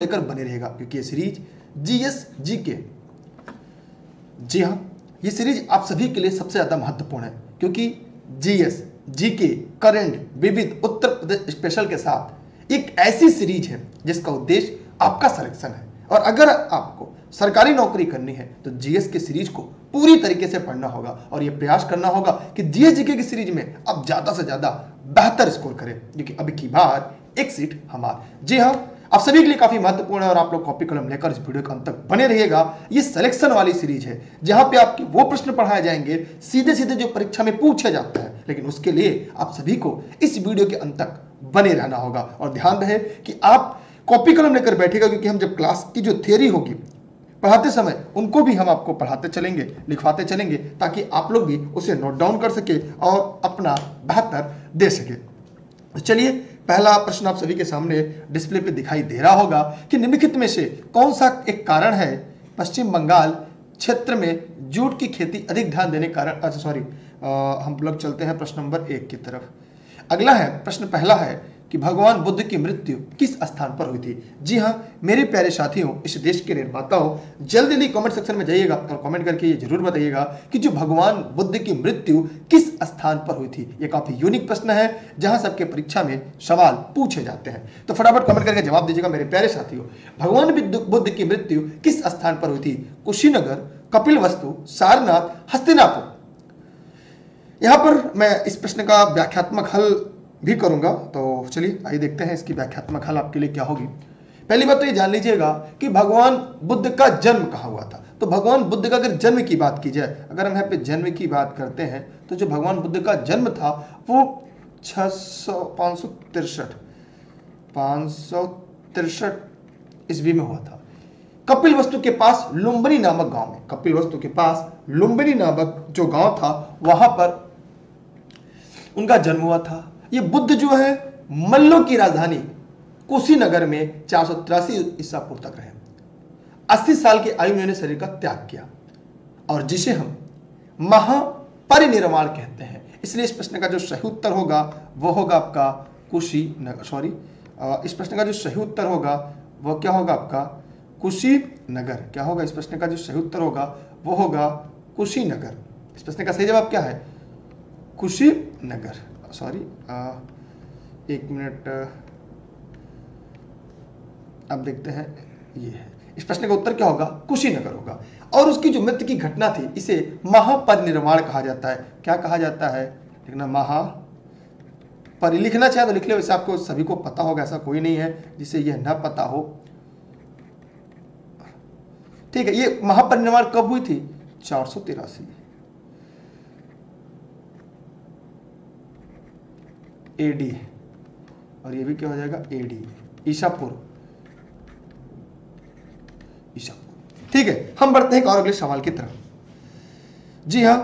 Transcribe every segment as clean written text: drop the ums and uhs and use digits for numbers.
लेकर बने रहेगा क्योंकि ये सीरीज जीएस जीके, जी हाँ, ये सीरीज आप सभी के लिए सबसे ज्यादा महत्वपूर्ण है क्योंकि जीएस जीके करंट विविध उत्तर प्रदेश स्पेशल के साथ एक ऐसी सीरीज है जिसका उद्देश्य आपका सिलेक्शन है। और अगर आपको सरकारी नौकरी करनी है तो जीएस की सीरीज को पूरी तरीके से पढ़ना होगा और यह प्रयास करना होगा कि जीएस जीके की सीरीज में आप ज्यादा से ज्यादा बेहतर स्कोर करें क्योंकि अभी की बार एक सीट हमारी। जी हाँ, आप सभी के लिए काफी महत्वपूर्ण है और आप लोग कॉपी कलम लेकर इस वीडियो के अंत तक बने रहिएगा। ये सिलेक्शन वाली सीरीज है जहां पे आपके वो प्रश्न पढ़ाए जाएंगे सीधे सीधे जो परीक्षा में पूछे जाते हैं, लेकिन उसके लिए आप सभी को इस वीडियो के अंत तक बने रहना होगा। और ध्यान रहे कि आप कॉपी कलम लेकर बैठेगा क्योंकि हम जब क्लास की जो थियरी होगी पढ़ाते समय उनको भी हम आपको पढ़ाते चलेंगे, लिखवाते चलेंगे ताकि आप लोग भी उसे नोट डाउन कर सके और अपना बेहतर दे सके। तो चलिए, पहला प्रश्न आप सभी के सामने डिस्प्ले पे दिखाई दे रहा होगा कि निम्नलिखित में से कौन सा एक कारण है पश्चिम बंगाल क्षेत्र में जूट की खेती अधिक ध्यान देने कारण। अच्छा सॉरी, हम लोग चलते हैं प्रश्न नंबर 1 की तरफ। अगला है प्रश्न पहला है कि भगवान बुद्ध की मृत्यु किस स्थान पर हुई थी। जी हाँ मेरे प्यारे साथियों, इस देश के निर्माताओं, जल्दी कमेंट सेक्शन में जाइएगा और कमेंट करके ये जरूर बताइएगा कि जो भगवान बुद्ध की मृत्यु किस स्थान पर हुई थी। ये काफी यूनिक प्रश्न है जहां सबके परीक्षा में सवाल पूछे जाते हैं, तो फटाफट कमेंट करके जवाब दीजिएगा मेरे प्यारे साथियों। भगवान बुद्ध की मृत्यु किस स्थान पर हुई थी? कुशीनगर, कपिलवस्तु, सारनाथ, हस्तिनापुर। यहां पर मैं इस प्रश्न का व्याख्यात्मक हल भी करूंगा, तो चलिए आइए देखते हैं इसकी व्याख्यात्मक हल आपके लिए क्या होगी। पहली बात तो ये जान लीजिएगा कि भगवान बुद्ध का जन्म कहाँ हुआ था। तो भगवान बुद्ध का अगर जन्म की बात की जाए, अगर हम यहाँ पे जन्म की बात करते हैं तो जो भगवान बुद्ध का जन्म था वो 563 ईस्वी में हुआ था कपिलवस्तु के पास लुम्बिनी नामक गांव में। कपिलवस्तु के पास लुम्बिनी नामक जो गांव था वहां पर उनका जन्म हुआ था। ये बुद्ध जो है मल्लों की राजधानी कुशीनगर में 483 ईसा पूर्व तक रहे। 80 साल की आयु में उन्होंने शरीर का त्याग किया और जिसे हम महापरिनिर्वाण कहते हैं। इसलिए इस प्रश्न का जो सही उत्तर होगा वो होगा आपका कुशीनगर। सॉरी, इस प्रश्न का जो सही उत्तर होगा वो क्या होगा आपका कुशीनगर। क्या होगा इस प्रश्न का जो सही उत्तर होगा वो होगा कुशीनगर। इस प्रश्न का सही जवाब क्या है? कुशीनगर। सॉरी, एक मिनट, अब देखते हैं। ये है, इस प्रश्न का उत्तर क्या होगा? कुशीनगर होगा। और उसकी जो मृत्यु की घटना थी इसे महापरिनिर्वाण कहा जाता है। क्या कहा जाता है? लिखना लिखना चाहे तो लिख ले, वैसे आपको सभी को पता होगा, ऐसा कोई नहीं है जिसे यह ना पता हो। ठीक है, ये महापरिनिर्वाण कब हुई थी? 483 एडी, और ये भी क्या हो जाएगा? एडी, ईसा पूर्व। ठीक है, हम बढ़ते हैं एक और अगले सवाल की तरफ। जी हां,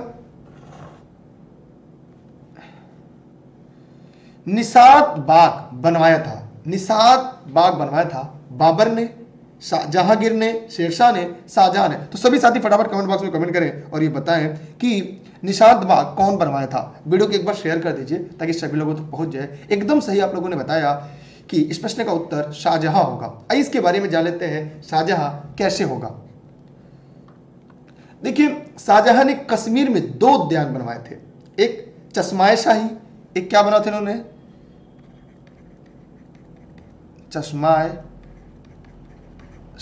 निषाद बाग बनवाया था बाबर ने, जहांगीर ने, शेरशाह ने, शाहजहां ने। तो सभी साथी फटाफट कमेंट बॉक्स में कमेंट करें और ये बताएं कि निषाद बाग कौन बनवाया था। वीडियो को एक बार शेयर कर दीजिए ताकि सभी लोगों तक पहुंच जाए। एकदम सही आप लोगों ने बताया कि इस प्रश्न का उत्तर शाहजहां होगा। आइए इसके बारे में जान लेते हैं शाहजहां कैसे होगा। देखिए, शाहजहां ने कश्मीर में 2 उद्यान बनवाए थे। एक चश्माए शाही, एक क्या बना थे उन्होंने? चश्माए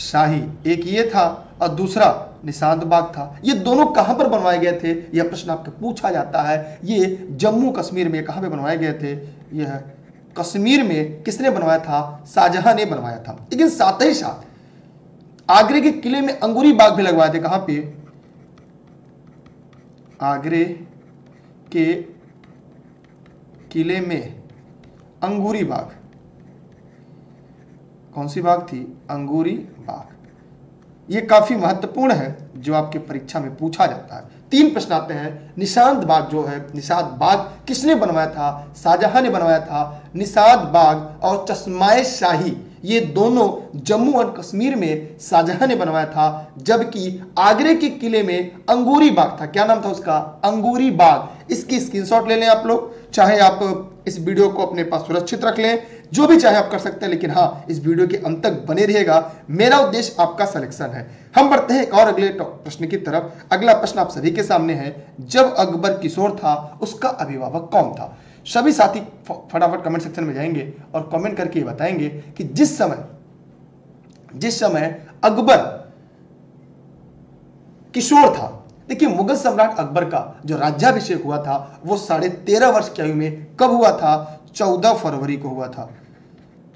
शाही, एक ये था और दूसरा निषाद बाग था। ये दोनों कहां पर बनवाए गए थे? यह प्रश्न आपको पूछा जाता है। ये जम्मू कश्मीर में कहां पे बनवाए गए थे? यह कश्मीर में किसने बनवाया था? शाहजहां ने बनवाया था। लेकिन साथ ही साथ आगरे के किले में अंगूरी बाग भी लगवाए थे। कहां पे? आगरे के किले में अंगूरी बाग। कौन सी बाग थी? अंगूरी बाग। ये काफी महत्वपूर्ण है जो आपके परीक्षा में पूछा जाता है। 3 प्रश्न आते हैं। निषाद बाग जो है, निषाद बाग किसने बनवाया था? शाहजहां ने बनवाया था। निषाद बाग और चश्माए शाही ये दोनों जम्मू और कश्मीर में शाहजहां ने बनवाया था, जबकि आगरे के किले में अंगूरी बाग था। क्या नाम था उसका? अंगूरी बाग। इसकी स्क्रीनशॉट ले लें आप लोग, चाहे आप इस वीडियो को अपने पास सुरक्षित रख लें, जो भी चाहे आप कर सकते हैं, लेकिन हाँ इस वीडियो के अंत तक बने रहिएगा, मेरा उद्देश्य आपका सिलेक्शन है। हम बढ़ते हैं एक और अगले प्रश्न की तरफ। अगला प्रश्न आप सभी के सामने है, जब अकबर किशोर था उसका अभिभावक कौन था? सभी साथी फटाफट कमेंट सेक्शन में जाएंगे और कमेंट करके ये बताएंगे कि जिस समय अकबर किशोर था। देखिए, मुगल सम्राट अकबर का जो राज्याभिषेक हुआ था वो 13.5 वर्ष की आयु में कब हुआ था? 14 फरवरी को हुआ था।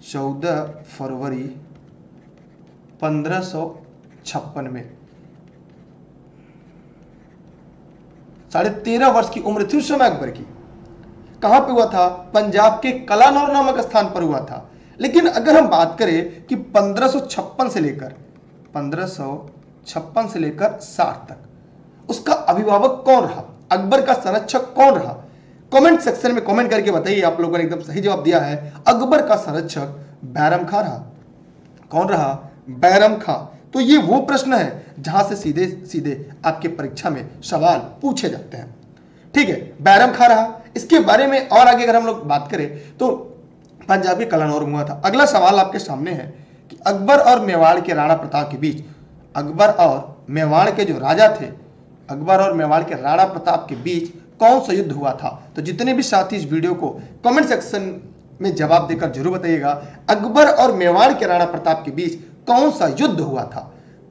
14 फरवरी 1556 में। 13.5 वर्ष की उम्र थी उस समय अकबर की। कहां पे हुआ था? पंजाब के कलानौर नामक स्थान पर हुआ था। लेकिन अगर हम बात करें कि 1556 से लेकर 60 तक उसका अभिभावक कौन रहा, अकबर का संरक्षक कौन रहा? कमेंट सेक्शन में कमेंट करके बताइए। आप लोगों ने एकदम सही जवाब दिया है, अकबर का संरक्षक बैरम खां रहा। कौन रहा? बैरम खां। तो ये वो प्रश्न है जहां से सीधे सीधे आपके परीक्षा में सवाल पूछे जाते हैं। ठीक है, बैरम खां रहा। इसके बारे में और आगे अगर हम लोग बात करें तो पंजाब के कलानौर में हुआ था। अगला सवाल आपके सामने है कि अकबर और मेवाड़ के राणा प्रताप के बीच, अकबर और मेवाड़ के जो राजा थे, अकबर और मेवाड़ के राणा प्रताप के बीच कौन सा युद्ध हुआ था? तो जितने भी साथी इस वीडियो को कमेंट सेक्शन में जवाब देकर जरूर बताइएगा, अकबर और मेवाड़ के राणा प्रताप के बीच कौन सा युद्ध हुआ था?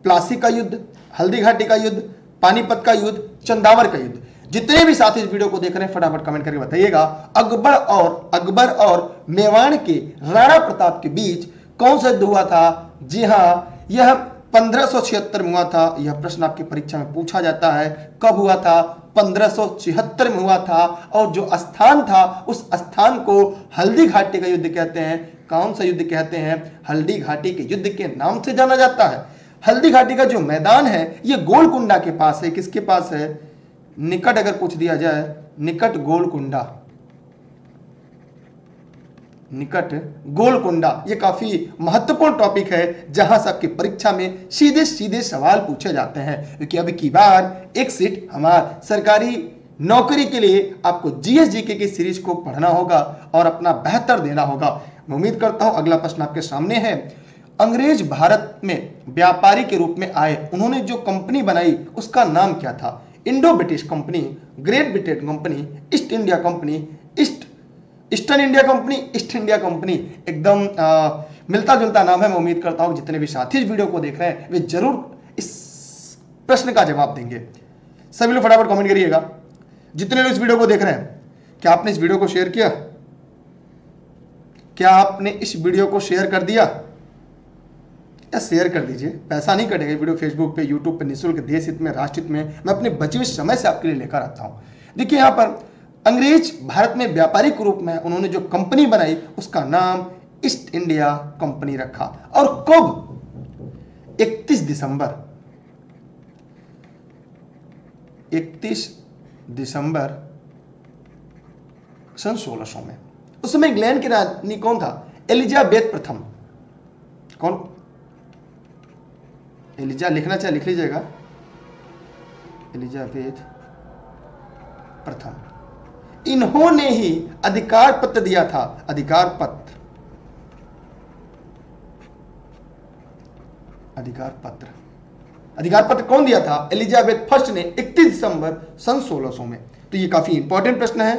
प्लासी का युद्ध, हल्दी घाटी का युद्ध, पानीपत का युद्ध, चंदावर का युद्ध। जितने भी साथी इस वीडियो को देख रहे हैं फटाफट कमेंट करके बताइएगा, अकबर और मेवाड़ के राणा प्रताप के बीच कौन सा युद्ध हुआ था? जी हां, यह 1576 में हुआ था। यह प्रश्न आपकी परीक्षा में पूछा जाता है, कब हुआ था? 1576 में हुआ था। और जो स्थान था उस स्थान को हल्दी घाटी का युद्ध कहते हैं। कौन सा युद्ध कहते हैं? हल्दी घाटी के युद्ध के नाम से जाना जाता है। हल्दी घाटी का जो मैदान है ये गोलकुंडा के पास है। किसके पास है? निकट अगर पूछ दिया जाए, निकट गोलकुंडा, निकट गोलकुंडा। ये काफी महत्वपूर्ण टॉपिक है जहां से आपकी परीक्षा में सीधे सीधे सवाल पूछे जाते हैं, क्योंकि अब की बार एक सीट हमारे सरकारी नौकरी के लिए आपको जीएस जीके की सीरीज को पढ़ना होगा और अपना बेहतर देना होगा। मैं उम्मीद करता हूं अगला प्रश्न आपके सामने है, अंग्रेज भारत में व्यापारी के रूप में आए, उन्होंने जो कंपनी बनाई उसका नाम क्या था? Indo British company, great Britain company, east India company, eastern India company, east India company. एकदम मिलता जुलता नाम है। मैं उम्मीद करता हूं जितने भी साथी इस वीडियो को देख रहे हैं वे जरूर इस प्रश्न का जवाब देंगे। सभी लोग फटाफट कमेंट करिएगा। जितने लोग इस वीडियो को देख रहे हैं, क्या आपने इस वीडियो को शेयर किया? क्या आपने इस वीडियो को शेयर कर दिया? या शेयर कर दीजिए, पैसा नहीं कटेगा। वीडियो फेसबुक पे, यूट्यूब पे निःशुल्क, देश हित में, राष्ट्र हित में मैं अपने बचे हुए समय से आपके लिए लेकर आता हूं। देखिए यहां पर अंग्रेज भारत में व्यापारी के रूप में उन्होंने जो कंपनी बनाई उसका नाम ईस्ट इंडिया कंपनी रखा। और कब? 31 दिसंबर सन 1600 में। उस समय इंग्लैंड की रानी कौन था? एलिजाबेथ प्रथम। कौन? लिखना चाहे लिख लीजिएगा, एलिजाबेथ प्रथम। इन्होंने ही अधिकार पत्र दिया था। अधिकार पत्र कौन दिया था? एलिजाबेथ फर्स्ट ने 31 दिसंबर सन 1600 में। तो ये काफी इंपॉर्टेंट प्रश्न है।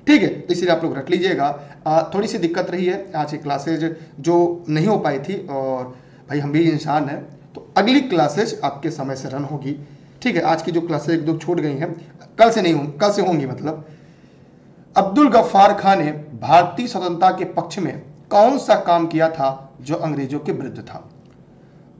ठीक है, तो इसलिए आप लोग रख लीजिएगा। थोड़ी सी दिक्कत रही है आज की क्लासेज जो नहीं हो पाई थी, और भाई हम भी इंसान हैं, तो अगली क्लासेज आपके समय से रन होगी। ठीक है, आज की जो क्लासेज एक दो छूट गई हैं, कल से होंगी। मतलब अब्दुल गफ्फार खान ने भारतीय स्वतंत्रता के पक्ष में कौन सा काम किया था जो अंग्रेजों के विरुद्ध था?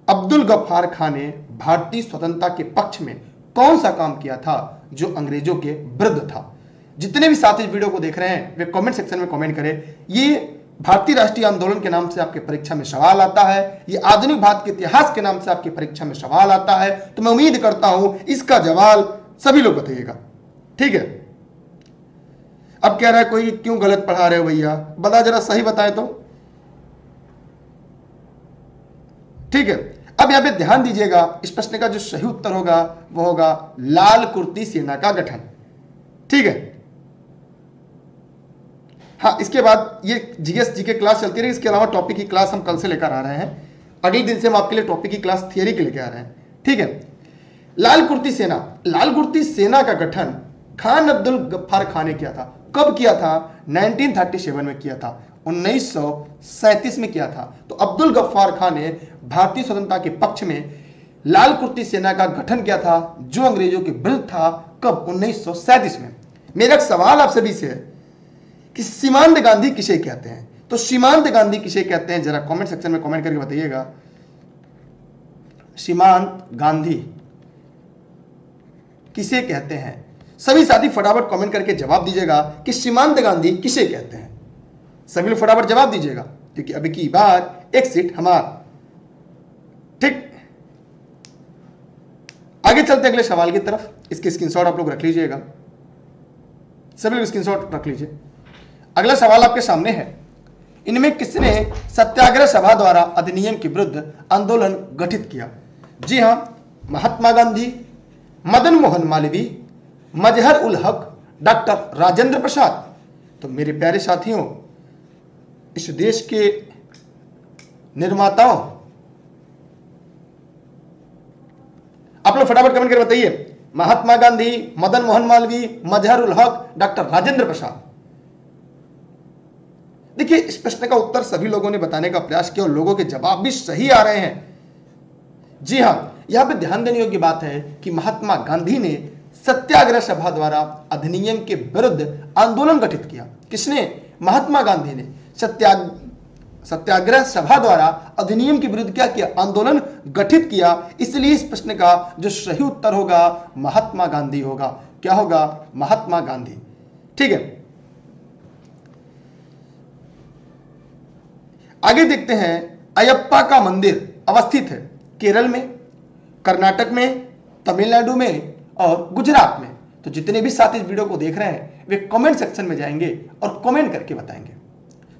अब्दुल गफ्फार खान ने भारतीय स्वतंत्रता के पक्ष में कौन सा काम किया था जो अंग्रेजों के विरुद्ध था? जितने भी साथी इस वीडियो को देख रहे हैं वे कमेंट सेक्शन में कमेंट करें। ये भारतीय राष्ट्रीय आंदोलन के नाम से आपके परीक्षा में सवाल आता है, ये आधुनिक भारत के इतिहास के नाम से आपकी परीक्षा में सवाल आता है। तो मैं उम्मीद करता हूं इसका जवाब सभी लोग बताइएगा। ठीक है, अब कह रहा है कोई क्यों गलत पढ़ा रहे हो भैया, बता जरा सही बताए तो। ठीक है, अब यहां पे ध्यान दीजिएगा, इस प्रश्न का जो सही उत्तर होगा वो होगा लाल कुर्ती सेना का गठन। ठीक है, हाँ, इसके बाद ये जीएस जीके क्लास चलती रही। इसके अलावा टॉपिक की क्लास हम कल से लेकर आ रहे हैं। अगले दिन से हम आपके लिए टॉपिक की क्लास थियरी के लेकर आ रहे हैं, ठीक है। लाल कुर्ती सेना, लाल कुर्ती सेना का गठन खान अब्दुल गफ्फार खान ने किया था। कब किया था? 1937 में किया था, 1937 में किया था। तो अब्दुल गफ्फार खान ने भारतीय स्वतंत्रता के पक्ष में लाल कुर्ती सेना का गठन किया था, जो अंग्रेजों के विरुद्ध था। कब? 1937 में। मेरा एक सवाल आप सभी से है कि सीमांत गांधी किसे कहते हैं? तो सीमांत गांधी किसे कहते हैं, जरा कमेंट सेक्शन में कमेंट करके बताइएगा। सीमांत गांधी किसे कहते हैं? सभी साथी फटाफट कमेंट करके जवाब दीजिएगा कि सीमांत गांधी किसे कहते हैं। सभी लोग फटाफट जवाब दीजिएगा, क्योंकि अभी की बार एक सीट हमारा। ठीक, आगे चलते हैं अगले सवाल की तरफ। इसके स्क्रीनशॉट आप लोग रख लीजिएगा, सभी लोग स्क्रीनशॉट रख लीजिए। अगला सवाल आपके सामने है, इनमें किसने सत्याग्रह सभा द्वारा अधिनियम के विरुद्ध आंदोलन गठित किया? जी हां, महात्मा गांधी, मदन मोहन मालवीय, मजहर उल हक, डॉक्टर राजेंद्र प्रसाद। तो मेरे प्यारे साथियों, इस देश के निर्माताओं, आप लोग फटाफट कमेंट कर बताइए। महात्मा गांधी, मदन मोहन मालवीय, मजहर उल हक, डॉक्टर राजेंद्र प्रसाद। देखिए, इस प्रश्न का उत्तर सभी लोगों ने बताने का प्रयास किया और लोगों के जवाब भी सही आ रहे हैं। जी हां, यहां पे ध्यान देने योग्य बात है कि महात्मा गांधी ने सत्याग्रह सभा द्वारा अधिनियम के विरुद्ध आंदोलन गठित किया। किसने? महात्मा गांधी ने सत्याग्रह सभा द्वारा अधिनियम के विरुद्ध क्या किया? आंदोलन गठित किया। इसलिए इस प्रश्न का जो सही उत्तर होगा महात्मा गांधी होगा। क्या होगा? महात्मा गांधी। ठीक है, आगे देखते हैं। अयप्पा का मंदिर अवस्थित है केरल में, कर्नाटक में, तमिलनाडु में और गुजरात में। तो जितने भी साथी इस वीडियो को देख रहे हैं वे कमेंट सेक्शन में जाएंगे और कमेंट करके बताएंगे।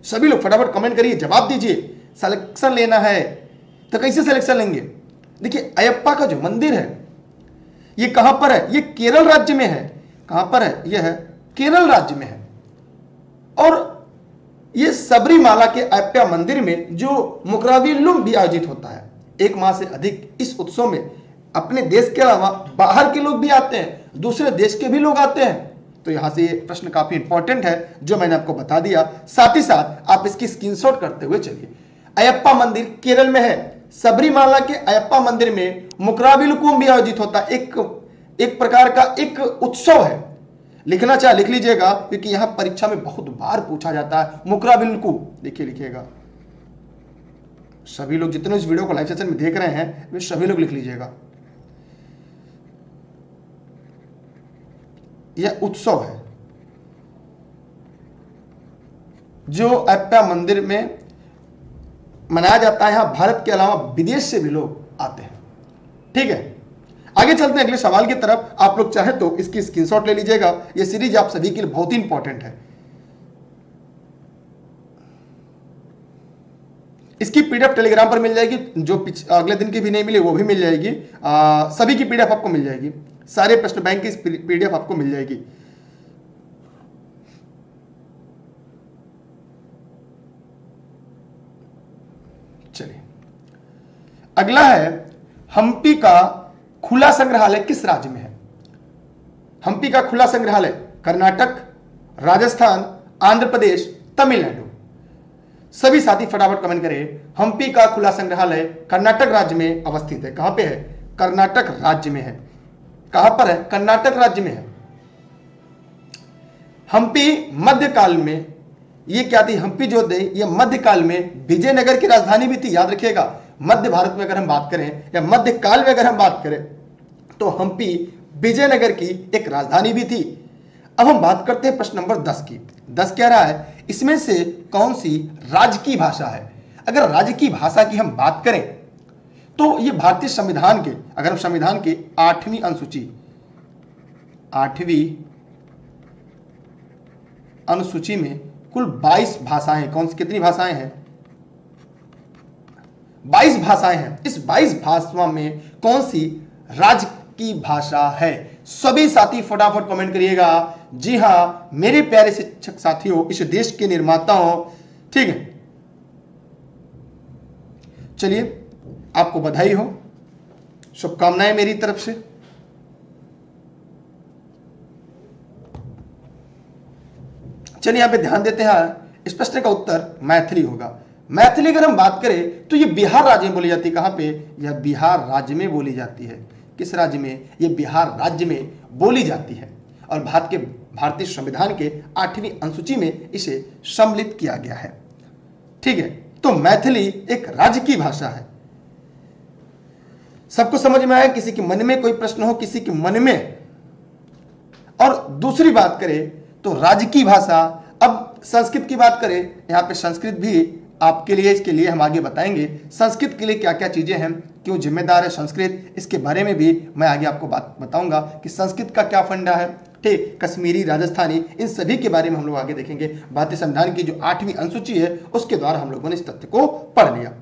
सभी लोग फटाफट कमेंट करिए, जवाब दीजिए। सिलेक्शन लेना है तो कैसे सिलेक्शन लेंगे? देखिए, अयप्पा का जो मंदिर है ये कहां पर है? ये केरल राज्य में है। कहां पर है? यह है केरल राज्य में है। और ये सबरीमाला के अयप्पा मंदिर में जो मुकराविल्लुम भी आयोजित होता है। 1 माह से अधिक इस उत्सव में अपने देश के अलावा बाहर के लोग भी आते हैं, दूसरे देश के भी लोग आते हैं। तो यहां से ये प्रश्न काफी इंपॉर्टेंट है जो मैंने आपको बता दिया। साथ ही साथ आप इसकी स्क्रीनशॉट करते हुए चलिए। अयप्पा मंदिर केरल में है। सबरीमाला के अयप्पा मंदिर में मुकराविल्लुम भी आयोजित होता है। एक प्रकार का एक उत्सव है। लिखना चाहे लिख लीजिएगा, क्योंकि यहां परीक्षा में बहुत बार पूछा जाता है मुकराविल्लुम। देखिए, लिखिएगा। सभी लोग जितने इस वीडियो को लाइव सेशन में देख रहे हैं वे सभी लोग लिख लीजिएगा। यह उत्सव है जो अयप्पा मंदिर में मनाया जाता है। यहां भारत के अलावा विदेश से भी लोग आते हैं। ठीक है, आगे चलते हैं अगले सवाल की तरफ। आप लोग चाहे तो इसकी स्क्रीनशॉट ले लीजिएगा। यह सीरीज आप सभी के लिए बहुत ही इंपॉर्टेंट है। इसकी पीडीएफ टेलीग्राम पर मिल जाएगी, जो अगले दिन की भी नहीं मिली वो भी मिल जाएगी। सभी की पीडीएफ आपको मिल जाएगी। सारे प्रश्न बैंक की पीडीएफ आपको मिल जाएगी। चलिए, अगला है, हम्पी का खुला संग्रहालय किस राज्य में है? हम्पी का खुला संग्रहालय कर्नाटक, राजस्थान, आंध्र प्रदेश, तमिलनाडु। सभी साथी फटाफट कमेंट करें। हम्पी का खुला संग्रहालय कर्नाटक राज्य में अवस्थित है। कहां पे है? कर्नाटक राज्य में है। कहां पर है? कर्नाटक राज्य में है। हम्पी मध्यकाल में ये क्या थी? हम्पी जो थी ये मध्यकाल में विजयनगर की राजधानी भी थी। याद रखिएगा, मध्य भारत में अगर हम बात करें या मध्यकाल में अगर हम बात करें तो हम्पी विजयनगर की एक राजधानी भी थी। अब हम बात करते हैं प्रश्न नंबर 10 की। 10 कह रहा है, इसमें से कौन सी राज्य की भाषा है? अगर राज्य की भाषा की हम बात करें तो ये भारतीय संविधान के, अगर हम संविधान के 8वीं अनुसूची, 8वीं अनुसूची में कुल 22 भाषाएं, कौन सी कितनी भाषाएं हैं? 22 भाषाएं हैं। इस 22 भाषाओं में कौन सी राज्य की भाषा है? सभी साथी फटाफट कमेंट करिएगा। जी हां मेरे प्यारे शिक्षक साथियों, इस देश के निर्माताओं, ठीक है, चलिए आपको बधाई हो, शुभकामनाएं मेरी तरफ से। चलिए यहां पे ध्यान देते हैं, इस प्रश्न का उत्तर मैथिली होगा। मैथिली अगर हम बात करें तो ये बिहार राज्य में बोली जाती है। कहां पे? यह बिहार राज्य में बोली जाती है। किस राज्य में? ये बिहार राज्य में बोली जाती है और भारतीय संविधान के 8वीं अनुसूची में इसे सम्मिलित किया गया है। ठीक है, तो मैथिली एक राज्य की भाषा है। सबको समझ में आया? किसी के मन में कोई प्रश्न हो किसी के मन में? और दूसरी बात करें तो राज्य की भाषा। अब संस्कृत की बात करें, यहां पे संस्कृत भी आपके लिए, इसके लिए हम आगे बताएंगे संस्कृत के लिए क्या क्या चीजें हैं, क्यों जिम्मेदार है संस्कृत, इसके बारे में भी मैं आगे आपको बात बताऊंगा कि संस्कृत का क्या फंडा है। ठीक, कश्मीरी, राजस्थानी, इन सभी के बारे में हम लोग आगे देखेंगे। भारतीय संविधान की जो 8वीं अनुसूची है उसके द्वारा हम लोगों ने इस तथ्य को पढ़ लिया।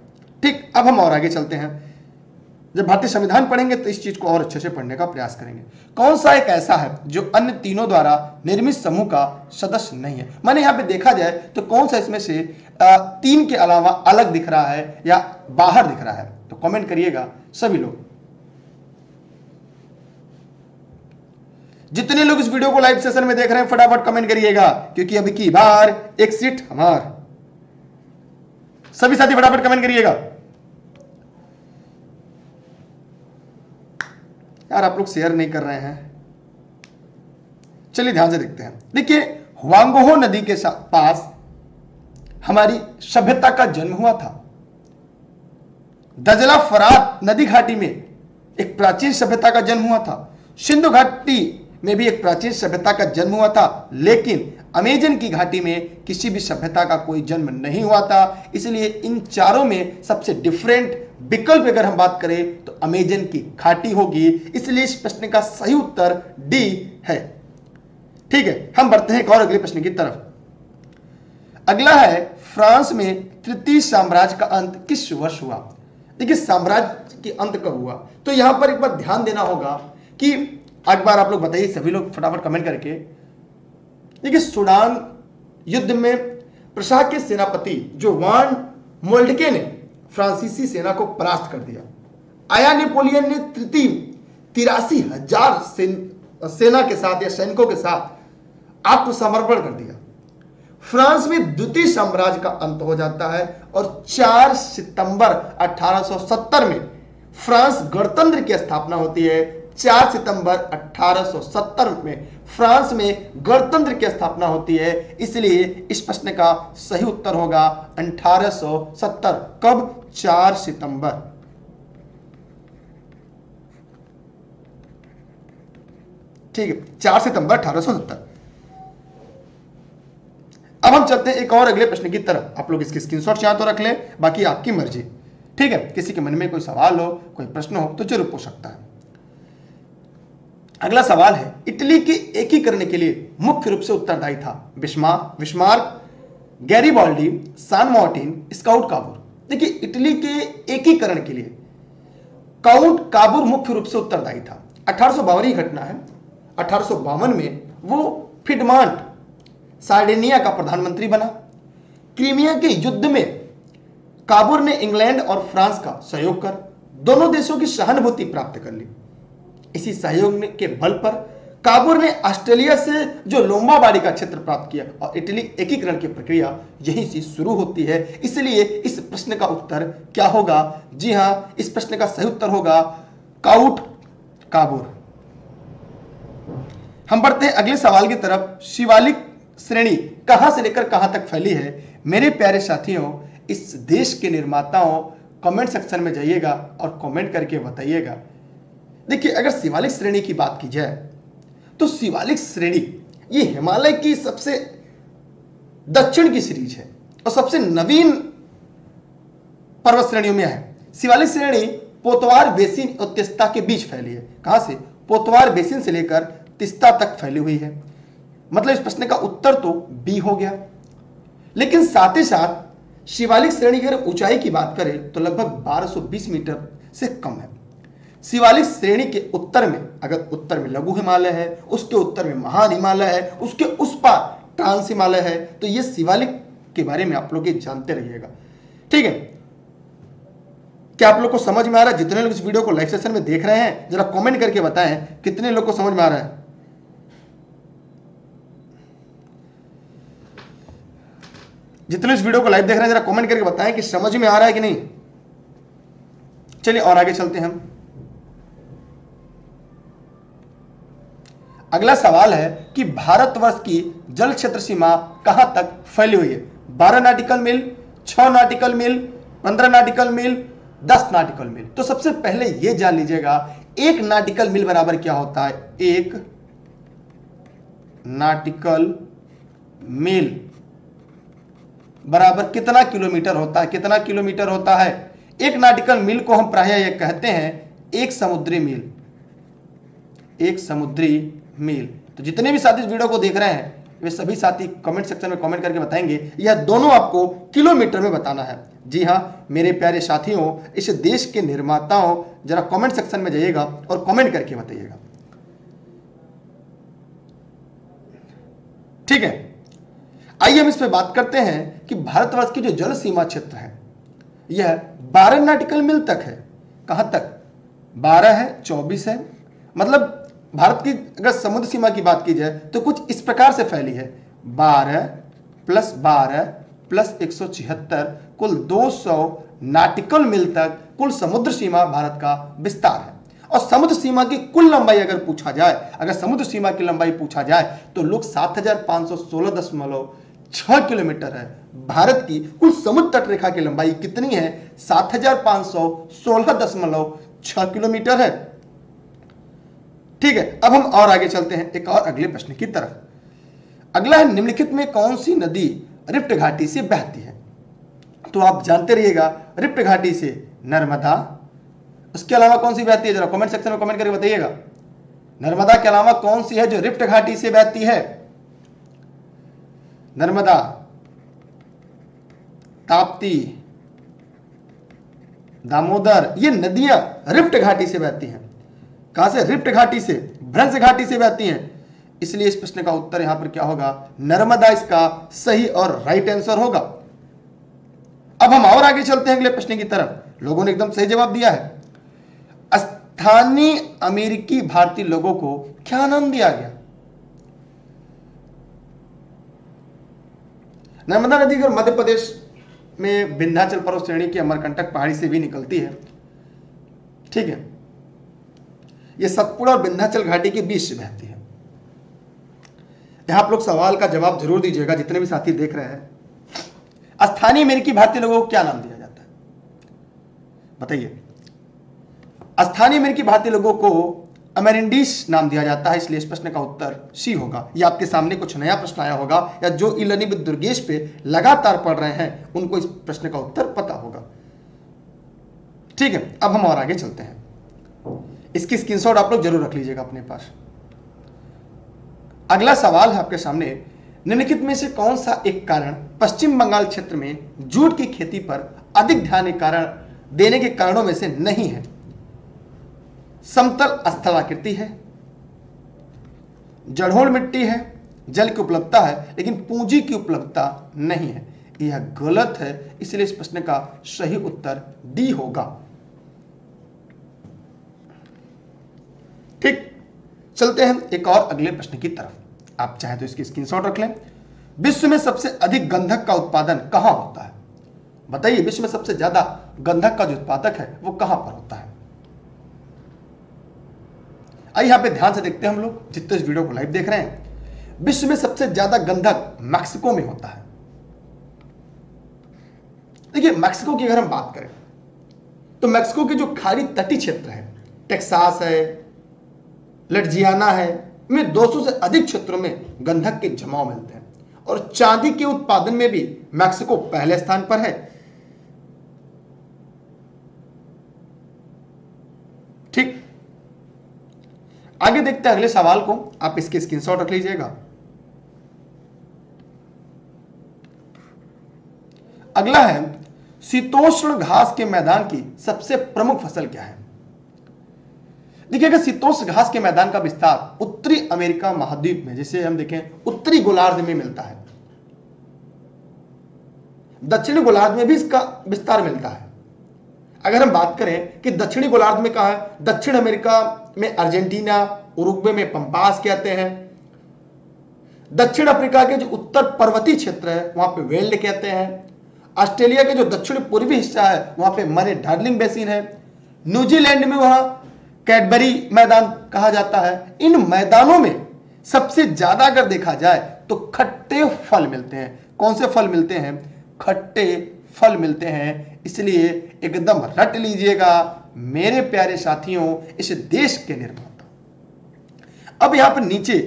ठीक, अब हम और आगे चलते हैं। जब भारतीय संविधान पढ़ेंगे तो इस चीज को और अच्छे से पढ़ने का प्रयास करेंगे। कौन सा एक ऐसा है जो अन्य तीनों द्वारा निर्मित समूह का सदस्य नहीं है? मैंने यहां पे देखा जाए तो कौन सा इसमें से 3 के अलावा अलग दिख रहा है या बाहर दिख रहा है? तो कमेंट करिएगा सभी लोग। जितने लोग इस वीडियो को लाइव सेशन में देख रहे हैं फटाफट कमेंट करिएगा, क्योंकि अभी की बार एक सीट हमार। सभी साथी फटाफट कमेंट करिएगा यार, आप लोग शेयर नहीं कर रहे हैं। चलिए ध्यान से देखते हैं। देखिए, हुआंगहो नदी के पास हमारी सभ्यता का जन्म हुआ था। दजला फरात नदी घाटी में एक प्राचीन सभ्यता का जन्म हुआ था। सिंधु घाटी में भी एक प्राचीन सभ्यता का जन्म हुआ था, लेकिन अमेजन की घाटी में किसी भी सभ्यता का कोई जन्म नहीं हुआ था। इसलिए इन चारों में सबसे डिफरेंट विकल्प अगर हम बात करें तो अमेजन की घाटी होगी। इसलिए इस प्रश्न का सही उत्तर डी है। ठीक है, हम बढ़ते हैं एक और अगले प्रश्न की तरफ। अगला है, फ्रांस में तृतीय साम्राज्य का अंत किस वर्ष हुआ? देखिए, साम्राज्य की अंत कब हुआ? तो यहां पर एक बार ध्यान देना होगा कि एक बार आप लोग बताइए, सभी लोग फटाफट कमेंट करके। देखिए, सूडान युद्ध में प्रशाह के सेनापति जो वान मोल्डके ने फ्रांसीसी सेना को परास्त कर दिया। आया नेपोलियन ने तृतीय 83,000 सेना के साथ या सैनिकों के साथ आत्मसमर्पण कर दिया। फ्रांस में द्वितीय साम्राज्य का अंत हो जाता है और 4 सितंबर 1870 में फ्रांस गणतंत्र की स्थापना होती है। 4 सितंबर 1870 में फ्रांस में गणतंत्र की स्थापना होती है। इसलिए इस प्रश्न का सही उत्तर होगा 1870। कब? 4 सितंबर। ठीक है, 4 सितंबर 1870। अब हम चलते हैं एक और अगले प्रश्न की तरफ। आप लोग इसके स्क्रीनशॉट चाहे तो रख लें, बाकी आपकी मर्जी। ठीक है, किसी के मन में कोई सवाल हो, कोई प्रश्न हो तो जरूर पूछ सकता है। अगला सवाल है, इटली के एकीकरण के लिए मुख्य रूप से उत्तरदायी था बिस्मार्क, गैरिबाल्डी, सान मार्टिन, स्काउट काबूर। देखिए, इटली के एकीकरण के लिए काउंट काबूर मुख्य रूप से उत्तरदायी था। 1852 की घटना है। 1852 में वो पिडमांट सार्डिनिया का प्रधानमंत्री बना। क्रीमिया के युद्ध में काबूर ने इंग्लैंड और फ्रांस का सहयोग कर दोनों देशों की सहानुभूति प्राप्त कर ली। इसी सहयोग के बल पर काबूर ने ऑस्ट्रेलिया से जो लोम्बार्डी का क्षेत्र प्राप्त किया और इटली एकीकरण की प्रक्रिया यहीं से शुरू होती है। इसलिए इस प्रश्न का उत्तर क्या होगा? जी हां, इस प्रश्न का सही उत्तर होगा काउंट काबूर। हम बढ़ते हैं अगले सवाल की तरफ। शिवालिक श्रेणी कहां से लेकर कहां तक फैली है? मेरे प्यारे साथियों, इस देश के निर्माताओं कमेंट सेक्शन में जाइएगा और कमेंट करके बताइएगा। देखिए, अगर शिवालिक श्रेणी की बात की जाए तो शिवालिक श्रेणी ये हिमालय की सबसे दक्षिण की सीरीज है और सबसे नवीन पर्वत श्रेणियों में है। शिवालिक श्रेणी पोतवार बेसिन और तिस्ता के बीच फैली है। कहां से? पोतवार बेसिन से लेकर तिस्ता तक फैली हुई है। मतलब इस प्रश्न का उत्तर तो बी हो गया। लेकिन साथ ही साथ शिवालिक श्रेणी की अगर ऊंचाई की बात करें तो लगभग 1220 मीटर से कम है। शिवालिक श्रेणी के उत्तर में, अगर उत्तर में लघु हिमालय है, उसके उत्तर में महान हिमालय है, उसके उस पार ट्रांस हिमालय है, तो ये शिवालिक के बारे में आप लोग ये जानते रहिएगा। ठीक है, क्या आप लोग को समझ में आ रहा है? जितने लोग इस वीडियो को लाइव सेशन में देख रहे हैं जरा कमेंट करके बताएं कितने लोग को समझ में आ रहा है। जितने इस वीडियो को लाइव देख रहे हैं जरा कमेंट करके बताएं कि समझ में आ रहा है कि नहीं। चलिए और आगे चलते हैं हम। अगला सवाल है कि भारतवर्ष की जल क्षेत्र सीमा कहां तक फैली हुई है? 12 नॉटिकल मील, 6 नॉटिकल मील, 15 नॉटिकल मील, 10 नॉटिकल मील। तो सबसे पहले यह जान लीजिएगा 1 नॉटिकल मील बराबर क्या होता है? 1 नॉटिकल मील बराबर कितना किलोमीटर होता है? कितना किलोमीटर होता है? 1 नॉटिकल मील को हम प्रायः यह कहते हैं 1 समुद्री मील। 1 समुद्री मील। तो जितने भी साथी इस वीडियो को देख रहे हैं वे सभी साथी कमेंट सेक्शन में कमेंट करके बताएंगे। यह दोनों आपको किलोमीटर में बताना है। जी हां मेरे प्यारे साथियों, इस देश के निर्माताओं, जरा कमेंट सेक्शन में जाइएगा और कमेंट करके बताइएगा। ठीक है, आइए हम इस पे बात करते हैं कि भारतवर्ष की जो जल सीमा क्षेत्र है यह 12 नॉटिकल मील तक है। कहां तक? 12 है, 24 है। मतलब भारत की अगर समुद्र सीमा की बात की जाए तो कुछ इस प्रकार से फैली है 12 + 12 + 176 कुल 200 नॉटिकल मील तक कुल समुद्र सीमा भारत का विस्तार है। और समुद्र सीमा की कुल लंबाई अगर पूछा जाए, अगर समुद्र सीमा की लंबाई पूछा जाए तो लोग 7516.6 किलोमीटर है। भारत की कुल समुद्र तट रेखा की लंबाई कितनी है? 7516.6 किलोमीटर है। ठीक है, अब हम और आगे चलते हैं एक और अगले प्रश्न की तरफ। अगला है निम्नलिखित में कौन सी नदी रिफ्ट घाटी से बहती है? तो आप जानते रहिएगा रिफ्ट घाटी से नर्मदा, उसके अलावा कौन सी बहती है? जरा कमेंट सेक्शन में कमेंट करके बताइएगा। नर्मदा के अलावा कौन सी है जो रिफ्ट घाटी से बहती है? नर्मदा, ताप्ती, दामोदर, ये नदियां रिफ्ट घाटी से बहती हैं। कहां से? रिफ्ट घाटी से, भ्रंश घाटी से बहती हैं। इसलिए इस प्रश्न का उत्तर यहां पर क्या होगा? नर्मदा इसका सही और राइट आंसर होगा। अब हम और आगे चलते हैं अगले प्रश्न की तरफ। लोगों ने एकदम सही जवाब दिया है। स्थानीय अमेरिकी भारतीय लोगों को क्या नाम दिया गया? नर्मदा नदी अगर मध्य प्रदेश में विंध्याचल पर्वत श्रेणी की अमरकंटक पहाड़ी से भी निकलती है। ठीक है, यह सतपुड़ा और विंध्याचल घाटी के बीच से बहती है। यहां आप लोग सवाल का जवाब जरूर दीजिएगा जितने भी साथी देख रहे हैं। स्थानीय अमेरिकी भारतीय लोगों को क्या नाम दिया जाता है? बताइए। स्थानीय अमेरिकी भारतीय लोगों को अमेरिंडीज नाम दिया जाता है। इसलिए इस प्रश्न का उत्तर सी होगा। यह आपके सामने कुछ नया प्रश्न आया होगा या जो ई लर्निंग विद दुर्गेश पे लगातार पढ़ रहे हैं उनको इस प्रश्न का उत्तर पता होगा। ठीक है, अब हम और आगे चलते हैं। इसकी स्क्रीनशॉट आप लोग जरूर रख लीजिएगा अपने पास। अगला सवाल है आपके सामने, निम्नलिखित में से कौन सा एक कारण पश्चिम बंगाल क्षेत्र में जूट की खेती पर अधिक ध्यान देने के कारणों में से नहीं है? समतल स्थलाकृति है, जड़ोल मिट्टी है, जल की उपलब्धता है लेकिन पूंजी की उपलब्धता नहीं है। यह गलत है, इसलिए इस प्रश्न का सही उत्तर डी होगा। ठीक, चलते हैं एक और अगले प्रश्न की तरफ। आप चाहे तो इसकी स्क्रीनशॉट रख लें। विश्व में सबसे अधिक गंधक का उत्पादन कहां होता है? बताइए, विश्व में सबसे ज्यादा गंधक का जो उत्पादक है वो कहां पर होता है? आइए यहां पे ध्यान से देखते हैं हम लोग जितने इस वीडियो को लाइव देख रहे हैं। विश्व में सबसे ज्यादा गंधक मैक्सिको में होता है। देखिए, मैक्सिको की अगर हम बात करें तो मैक्सिको के जो खाड़ी तटीय क्षेत्र है, टेक्सास है, लुइजियाना है, में 200 से अधिक क्षेत्रों में गंधक के जमाव मिलते हैं। और चांदी के उत्पादन में भी मैक्सिको पहले स्थान पर है। ठीक, आगे देखते हैं अगले सवाल को। आप इसके स्क्रीनशॉट रख लीजिएगा। अगला है, शीतोष्ण घास के मैदान की सबसे प्रमुख फसल क्या है? देखिएगा शीतोष्ण घास के मैदान का विस्तार उत्तरी अमेरिका महाद्वीप में, जैसे हम देखें उत्तरी गोलार्ध में मिलता है, दक्षिणी गोलार्ध में भी इसका विस्तार मिलता है। अगर हम बात करें कि दक्षिणी गोलार्ध में कहां है, दक्षिण अमेरिका में अर्जेंटीना, उरुग्वे में पंपास कहते हैं। दक्षिण अफ्रीका के जो उत्तर पर्वतीय क्षेत्र है वहां पे वेल्ड कहते हैं। ऑस्ट्रेलिया के जो दक्षिण पूर्वी हिस्सा है वहां पे मरे डार्लिंग बेसिन है। न्यूजीलैंड में वहां कैडबरी मैदान कहा जाता है। इन मैदानों में सबसे ज्यादा अगर देखा जाए तो खट्टे फल मिलते हैं। कौन से फल मिलते हैं? खट्टे फल मिलते हैं। इसलिए एकदम रट लीजिएगा मेरे प्यारे साथियों इस देश के निर्माता। अब यहां पर नीचे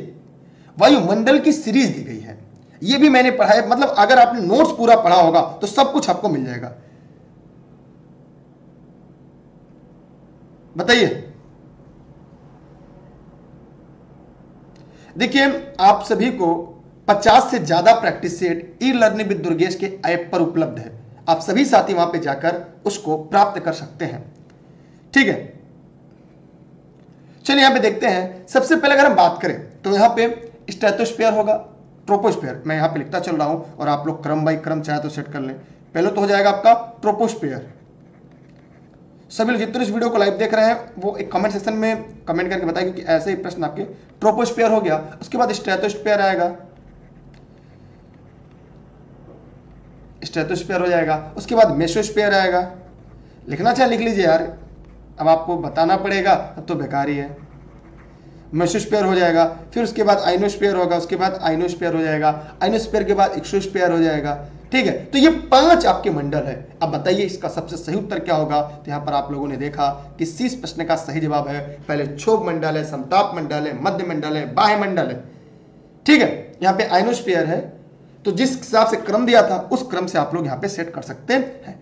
वायुमंडल की सीरीज दी गई है, यह भी मैंने पढ़ा है, मतलब अगर आपने नोट्स पूरा पढ़ा होगा तो सब कुछ आपको मिल जाएगा। बताइए, देखिए आप सभी को 50 से ज्यादा practice set e learning with Durgesh के ऐप पर उपलब्ध है। आप सभी साथी वहां पे जाकर उसको प्राप्त कर सकते हैं। ठीक है, चलिए यहां पे देखते हैं। सबसे पहले अगर हम बात करें तो यहां पे स्ट्रेटोस्फीयर होगा, ट्रोपोस्फीयर। मैं यहां पे लिखता चल रहा हूं और आप लोग क्रम बाई क्रम चाहे तो सेट कर लें। पहले तो हो जाएगा आपका ट्रोपोस्फीयर। सभी लोग जितने इस वीडियो को लाइव देख रहे हैं वो एक कमेंट सेक्शन में कमेंट करके बताएं, क्योंकि ऐसे ही प्रश्न आपके। ट्रोपोस्फीयर हो गया, उसके बाद स्ट्रेटोस्फीयर आएगा, स्ट्रेटोस्फीयर हो जाएगा, उसके बाद मेसोस्फीयर आएगा। लिखना चाहे लिख लीजिए यार, अब आपको बताना पड़ेगा अब तो बेकार ही है। मेसोस्फीयर हो जाएगा, फिर उसके बाद आइनोस्फीयर होगा, उसके बाद आइनोस्फीयर हो जाएगा, आइनोस्फीयर के बाद एक्सोस्फीयर हो जाएगा। ठीक है, तो ये 5 आपके मंडल है। अब बताइए इसका सबसे सही उत्तर क्या होगा? तो यहां पर आप लोगों ने देखा कि इस प्रश्न का सही जवाब है पहले क्षोभ मंडल है, समताप मंडल है, मध्य मंडल है, बाह्य मंडल है। ठीक है, यहां पे आइनोस्फीयर है, तो जिस हिसाब से क्रम दिया था उस क्रम से आप लोग यहां पे सेट कर सकते हैं।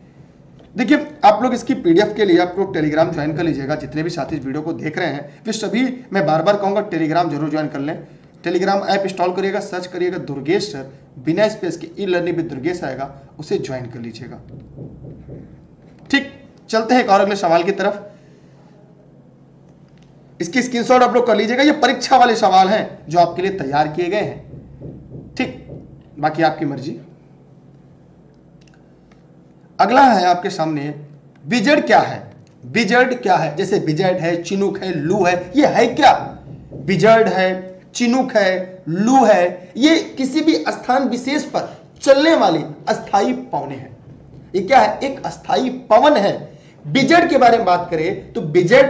देखिए आप लोग इसकी पीडीएफ के लिए आप लोग टेलीग्राम ज्वाइन कर लीजिएगा। जितने भी साथी इस वीडियो को देख रहे हैं वे सभी, मैं बार बार कहूंगा टेलीग्राम जरूर ज्वाइन कर लें। टेलीग्राम ऐप इंस्टॉल करिएगा, सर्च करिएगा दुर्गेश सर, बिना स्पेस के ई लर्निंग विद दुर्गेश आएगा, उसे ज्वाइन कर लीजिएगा। ठीक, चलते हैं एक और अगले सवाल की तरफ। इसकी स्क्रीनशॉट आप लोग कर लीजिएगा। ये परीक्षा वाले सवाल हैं जो आपके लिए तैयार किए गए हैं। ठीक, बाकी आपकी मर्जी। अगला है आपके सामने, बिजड़ क्या है? बिजड़ क्या है? जैसे बिजड़ है, चिनुक है, लू है, ये है क्या? बिजड़ है, चिनुक है, लू है, ये किसी भी स्थान विशेष पर चलने वाली अस्थाई पवनें हैं। ये क्या है? एक अस्थाई पवन है। बिजड़ के बारे में बात करें तो बिजड़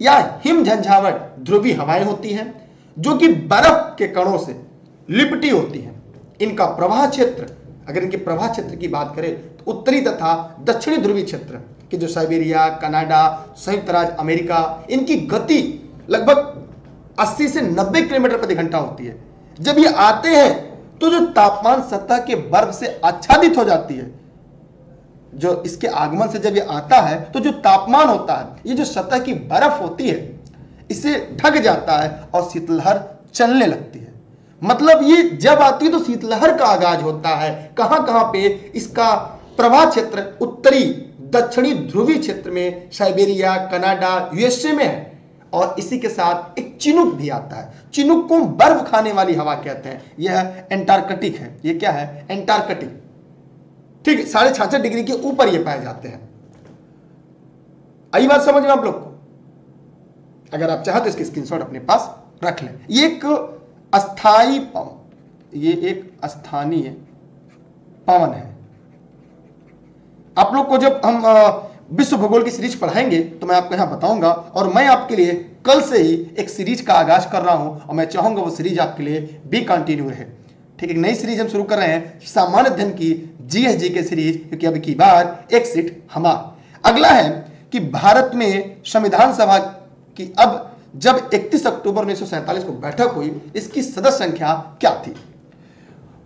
या हिम झंझावट ध्रुवीय हवाएं होती हैं जो कि बर्फ के कणों से लिपटी होती हैं। इनका प्रवाह क्षेत्र, अगर इनके प्रवाह क्षेत्र की बात करें तो उत्तरी तथा दक्षिणी ध्रुवीय क्षेत्र कि जो साइबेरिया, कनाडा, संयुक्त राज्य अमेरिका, इनकी गति लगभग 80 से 90 किलोमीटर प्रति घंटा होती है। जब ये आते हैं तो जो तापमान सतह के बर्फ से आच्छादित हो जाती है, जो इसके आगमन से जब ये आता है तो जो तापमान होता है, ये जो सतह की बर्फ होती है इसे ढक जाता है और शीतलहर चलने लगती है। मतलब ये जब आती है तो शीतलहर का आगाज होता है। कहां कहां पे? इसका प्रवाह क्षेत्र उत्तरी दक्षिणी ध्रुवीय क्षेत्र में, साइबेरिया, कनाडा, यूएसए में है। और इसी के साथ एक चिनुक भी आता है। चिनुक को बर्फ खाने वाली हवा कहते हैं। यह एंटार्कटिक है। ये क्या है? एंटार्कटिक। ठीक है, 66.5 डिग्री के ऊपर ये पाए जाते हैं। आई बात समझ में आप लोग को? अगर आप चाहते तो इसकी स्क्रीनशॉट अपने पास रख लें। ये एक अस्थाई पवन, ये एक स्थानीय पवन है। आप लोग को जब हम विश्व भूगोल की सीरीज पढ़ाएंगे तो मैं आपको यहां बताऊंगा, और मैं आपके लिए कल से ही एक सीरीज का आगाज कर रहा हूं और मैं चाहूंगा वो सीरीज आपके लिए भी कंटिन्यू रहे। ठीक है, एक नई सीरीज हम शुरू कर रहे हैं, सामान्य अध्ययन की जीएसजी के सीरीज, क्योंकि अब की बार एक सीट हमारा। अगला है कि भारत में संविधान सभा की अब जब 31 अक्टूबर 1947 को बैठक हुई, इसकी सदस्य संख्या क्या थी?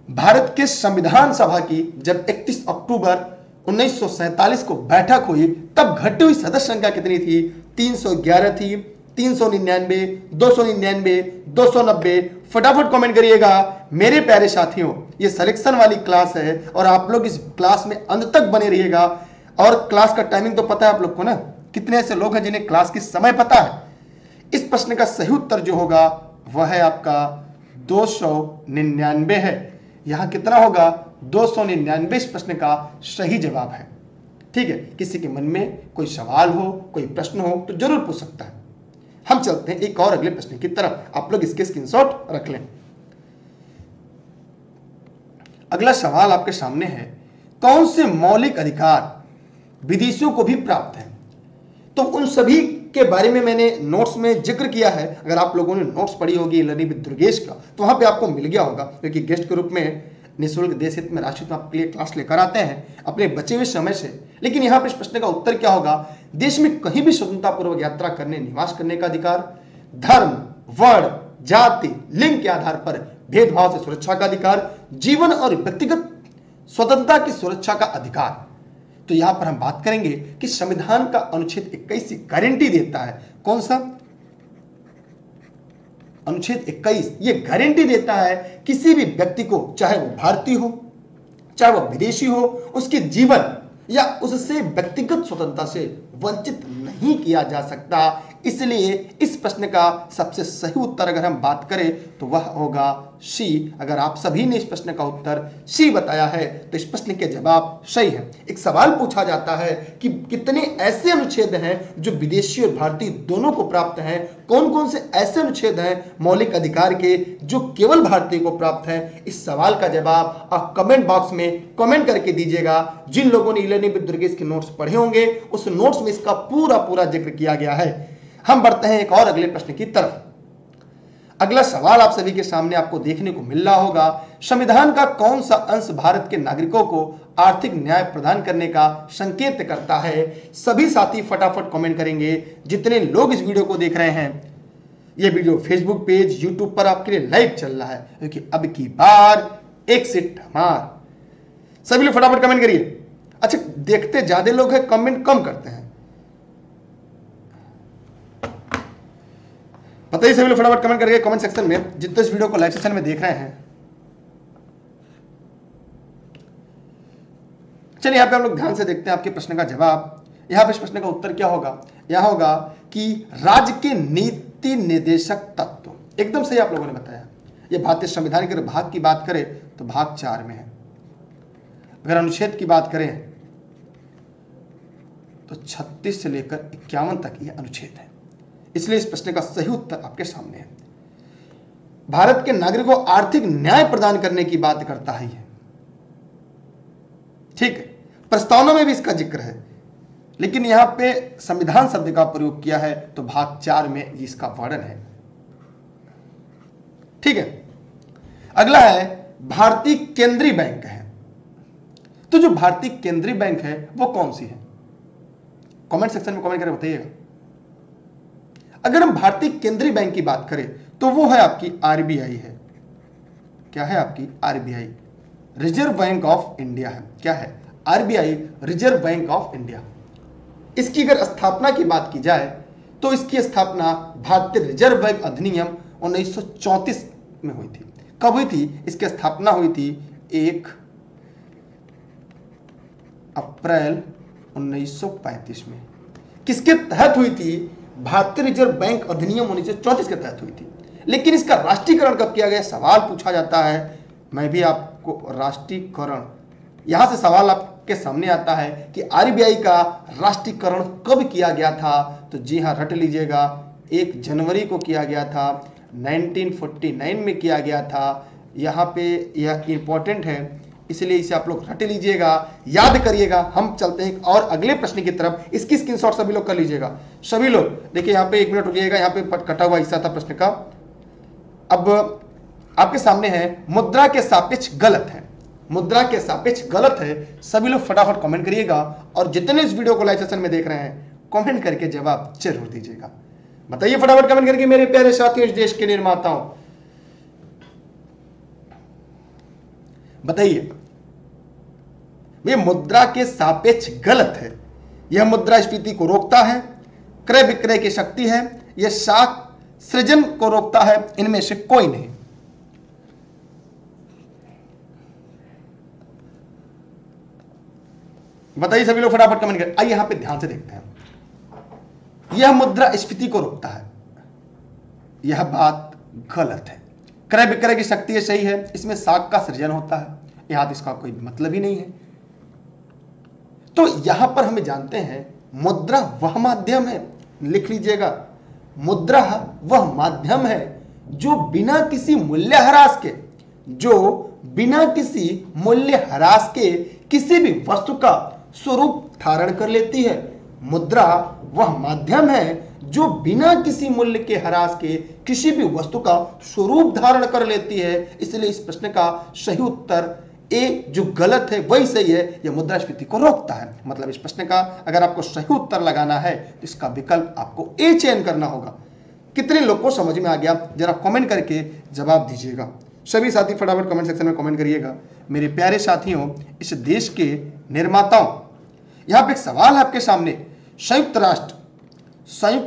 भारत के संविधान सभा की जब 31 अक्टूबर 1947 को बैठक हुई तब घटी हुई सदस्य संख्या कितनी थी? 311 थी, 399, 299, 290। फटाफट कमेंट करिएगा मेरे प्यारे साथियों। ये सिलेक्शन वाली क्लास है और आप लोग इस क्लास में अंत तक बने रहिएगा। और क्लास का टाइमिंग तो पता है आप लोग को ना? कितने ऐसे लोग हैं जिन्हें क्लास की समय पता है? प्रश्न का सही उत्तर जो होगा वह है आपका 299 है। यहां कितना होगा? 299 इस प्रश्न का सही जवाब है। ठीक है, किसी के मन में कोई सवाल हो, कोई प्रश्न हो तो जरूर पूछ सकता है। हम चलते हैं एक और अगले प्रश्न की तरफ, आप लोग इसके स्क्रीनशॉट रख लें। अगला सवाल आपके सामने है, कौन से मौलिक अधिकार विदेशियों को भी प्राप्त हैं? तो उन सभी के बारे में मैंने नोट्स में जिक्र किया है। अगर आप लोगों ने नोट्स पढ़ी होगी लर्निंग विद दुर्गेश का, तो वहां पे आपको मिल गया होगा, क्योंकि गेस्ट के रूप में निःशुल्क देश हित में राष्ट्रहित में आपके लिए क्लास लेकर आते हैं अपने बचे हुए समय से। लेकिन यहाँ पे इस प्रश्न का उत्तर क्या होगा? देश में कहीं भी स्वतंत्रतापूर्वक यात्रा करने, निवास करने का अधिकार, धर्म, वर्ण, जाति, लिंग के आधार पर भेदभाव से सुरक्षा का अधिकार, जीवन और व्यक्तिगत स्वतंत्रता की सुरक्षा का अधिकार। तो यहां पर हम बात करेंगे कि संविधान का अनुच्छेद 21 गारंटी देता है। कौन सा? अनुच्छेद 21 ये गारंटी देता है किसी भी व्यक्ति को, चाहे वो भारतीय हो, चाहे वो विदेशी हो, उसके जीवन या उससे व्यक्तिगत स्वतंत्रता से वंचित नहीं किया जा सकता। इसलिए इस प्रश्न का सबसे सही उत्तर अगर हम बात करें तो वह होगा सी। अगर आप सभी ने इस प्रश्न का उत्तर सी बताया है तो इस प्रश्न के जवाब सही है। एक सवाल पूछा जाता है कि कितने ऐसे अनुच्छेद हैं जो विदेशी और भारतीय दोनों को प्राप्त हैं? कौन कौन से ऐसे अनुच्छेद हैं मौलिक अधिकार के जो केवल भारतीय को प्राप्त हैं? इस सवाल का जवाब आप कमेंट बॉक्स में कमेंट करके दीजिएगा। जिन लोगों ने लर्निंग विद दुर्गेश के नोट्स पढ़े होंगे उस नोट्स में इसका पूरा जिक्र किया गया है। हम बढ़ते हैं एक और अगले प्रश्न की तरफ। अगला सवाल आप सभी के सामने आपको देखने को मिल रहा होगा, संविधान का कौन सा अंश भारत के नागरिकों को आर्थिक न्याय प्रदान करने का संकेत करता है? सभी साथी फटाफट कमेंट करेंगे। जितने लोग इस वीडियो को देख रहे हैं, यह वीडियो फेसबुक पेज, यूट्यूब पर आपके लिए लाइव चल रहा है, क्योंकि अब की बार एक सीट हमार। सभी लोग फटाफट कमेंट करिए। अच्छा, देखते ज्यादा लोग हैं, कमेंट कम करते हैं। बताइए सभी लोग फटाफट कमेंट करके कमेंट सेक्शन में, जितने इस वीडियो को लाइव सेक्शन में देख रहे हैं। चलिए यहां पे हम लोग ध्यान से देखते हैं आपके प्रश्न का जवाब। यहां पे इस प्रश्न का उत्तर क्या होगा? यहां होगा कि राज्य के नीति निर्देशक तत्व। एकदम सही आप लोगों ने बताया। यह भारतीय संविधान के भाग की बात करें तो भाग 4 में है। अगर अनुच्छेद की बात करें तो 36 से लेकर 51 तक यह अनुच्छेद है। इसलिए इस प्रश्न का सही उत्तर आपके सामने है। भारत के नागरिकों को आर्थिक न्याय प्रदान करने की बात करता है ये। ठीक है, प्रस्तावना में भी इसका जिक्र है, लेकिन यहां पे संविधान शब्द का प्रयोग किया है तो भाग 4 में इसका वर्णन है। ठीक है, अगला है भारतीय केंद्रीय बैंक है। तो जो भारतीय केंद्रीय बैंक है वो कौन सी है? कमेंट सेक्शन में कमेंट करके बताइएगा। अगर हम भारतीय केंद्रीय बैंक की बात करें तो वो है आपकी आरबीआई है। क्या है आपकी? RBI, reserve bank of India है। क्या है? RBI, reserve bank of India. इसकी अगर स्थापना की बात की जाए तो इसकी स्थापना भारतीय रिजर्व बैंक अधिनियम 1934 में हुई थी। कब हुई थी? इसकी स्थापना हुई थी 1 अप्रैल 1935 में। किसके तहत हुई थी? भारतीय रिजर्व बैंक अधिनियम 1934 के तहत हुई थी। लेकिन इसका राष्ट्रीयकरण कब किया गया? सवाल पूछा जाता है। मैं भी आपको राष्ट्रीयकरण, यहां से सवाल आपके सामने आता है कि आरबीआई का राष्ट्रीयकरण कब किया गया था? तो जी हां, रट लीजिएगा, 1 जनवरी को किया गया था, 1949 में किया गया था। यहां पे यह इंपॉर्टेंट है, इसलिए इसे आप लोग रट लीजिएगा, याद करिएगा। हम चलते हैं और अगले प्रश्न की तरफ। इसकी स्क्रीनशॉट सभी लोग कर लीजिएगा। सभी लोग देखिए, यहाँ पे 1 मिनट रुकिएगा, यहाँ पे कटा हुआ हिस्सा था प्रश्न का। अब आपके सामने है मुद्रा के सापेक्ष गलत है। मुद्रा के सापेक्ष गलत है। सभी लोग फटाफट कमेंट करिएगा, और जितने इस वीडियो को लाइव सेशन में देख रहे हैं कमेंट करके जवाब जरूर दीजिएगा। बताइए फटाफट कमेंट करके मेरे प्यारे साथियों, इस देश के निर्माताओं, बताइए। ये मुद्रा के सापेक्ष गलत है। यह मुद्रास्फीति को रोकता है, क्रय विक्रय की शक्ति है, यह साख सृजन को रोकता है, इनमें से कोई नहीं। बताइए सभी लोग फटाफट कमेंट करें। आइए यहां पे ध्यान से देखते हैं। यह मुद्रास्फीति को रोकता है। यह बात गलत है। क्रय विक्रय की शक्ति ये सही है, इसमें साख का सृजन होता है, यहां इसका कोई मतलब ही नहीं है। तो यहां पर हमें जानते हैं मुद्रा वह माध्यम है, लिख लीजिएगा, मुद्रा वह माध्यम है जो बिना किसी मूल्यह्रास के, जो बिना किसी मूल्यह्रास के किसी भी वस्तु का स्वरूप धारण कर लेती है। मुद्रा वह माध्यम है जो बिना किसी मूल्य के ह्रास के किसी भी वस्तु का स्वरूप धारण कर लेती है। इसलिए इस प्रश्न का सही उत्तर ए जो गलत है वही सही है, यह मुद्रास्फीति को रोकता है। मतलब इस प्रश्न का अगर आपको सही उत्तर लगाना है तो इसका विकल्प आपको ए चयन करना होगा। कितने लोग को समझ में आ गया, जरा कमेंट करके जवाब दीजिएगा। सभी साथी फटाफट कमेंट सेक्शन में कमेंट करिएगा। मेरे प्यारे साथियों, इस देश के निर्माताओं, यहां पे एक सवाल है आपके सामने, संयुक्त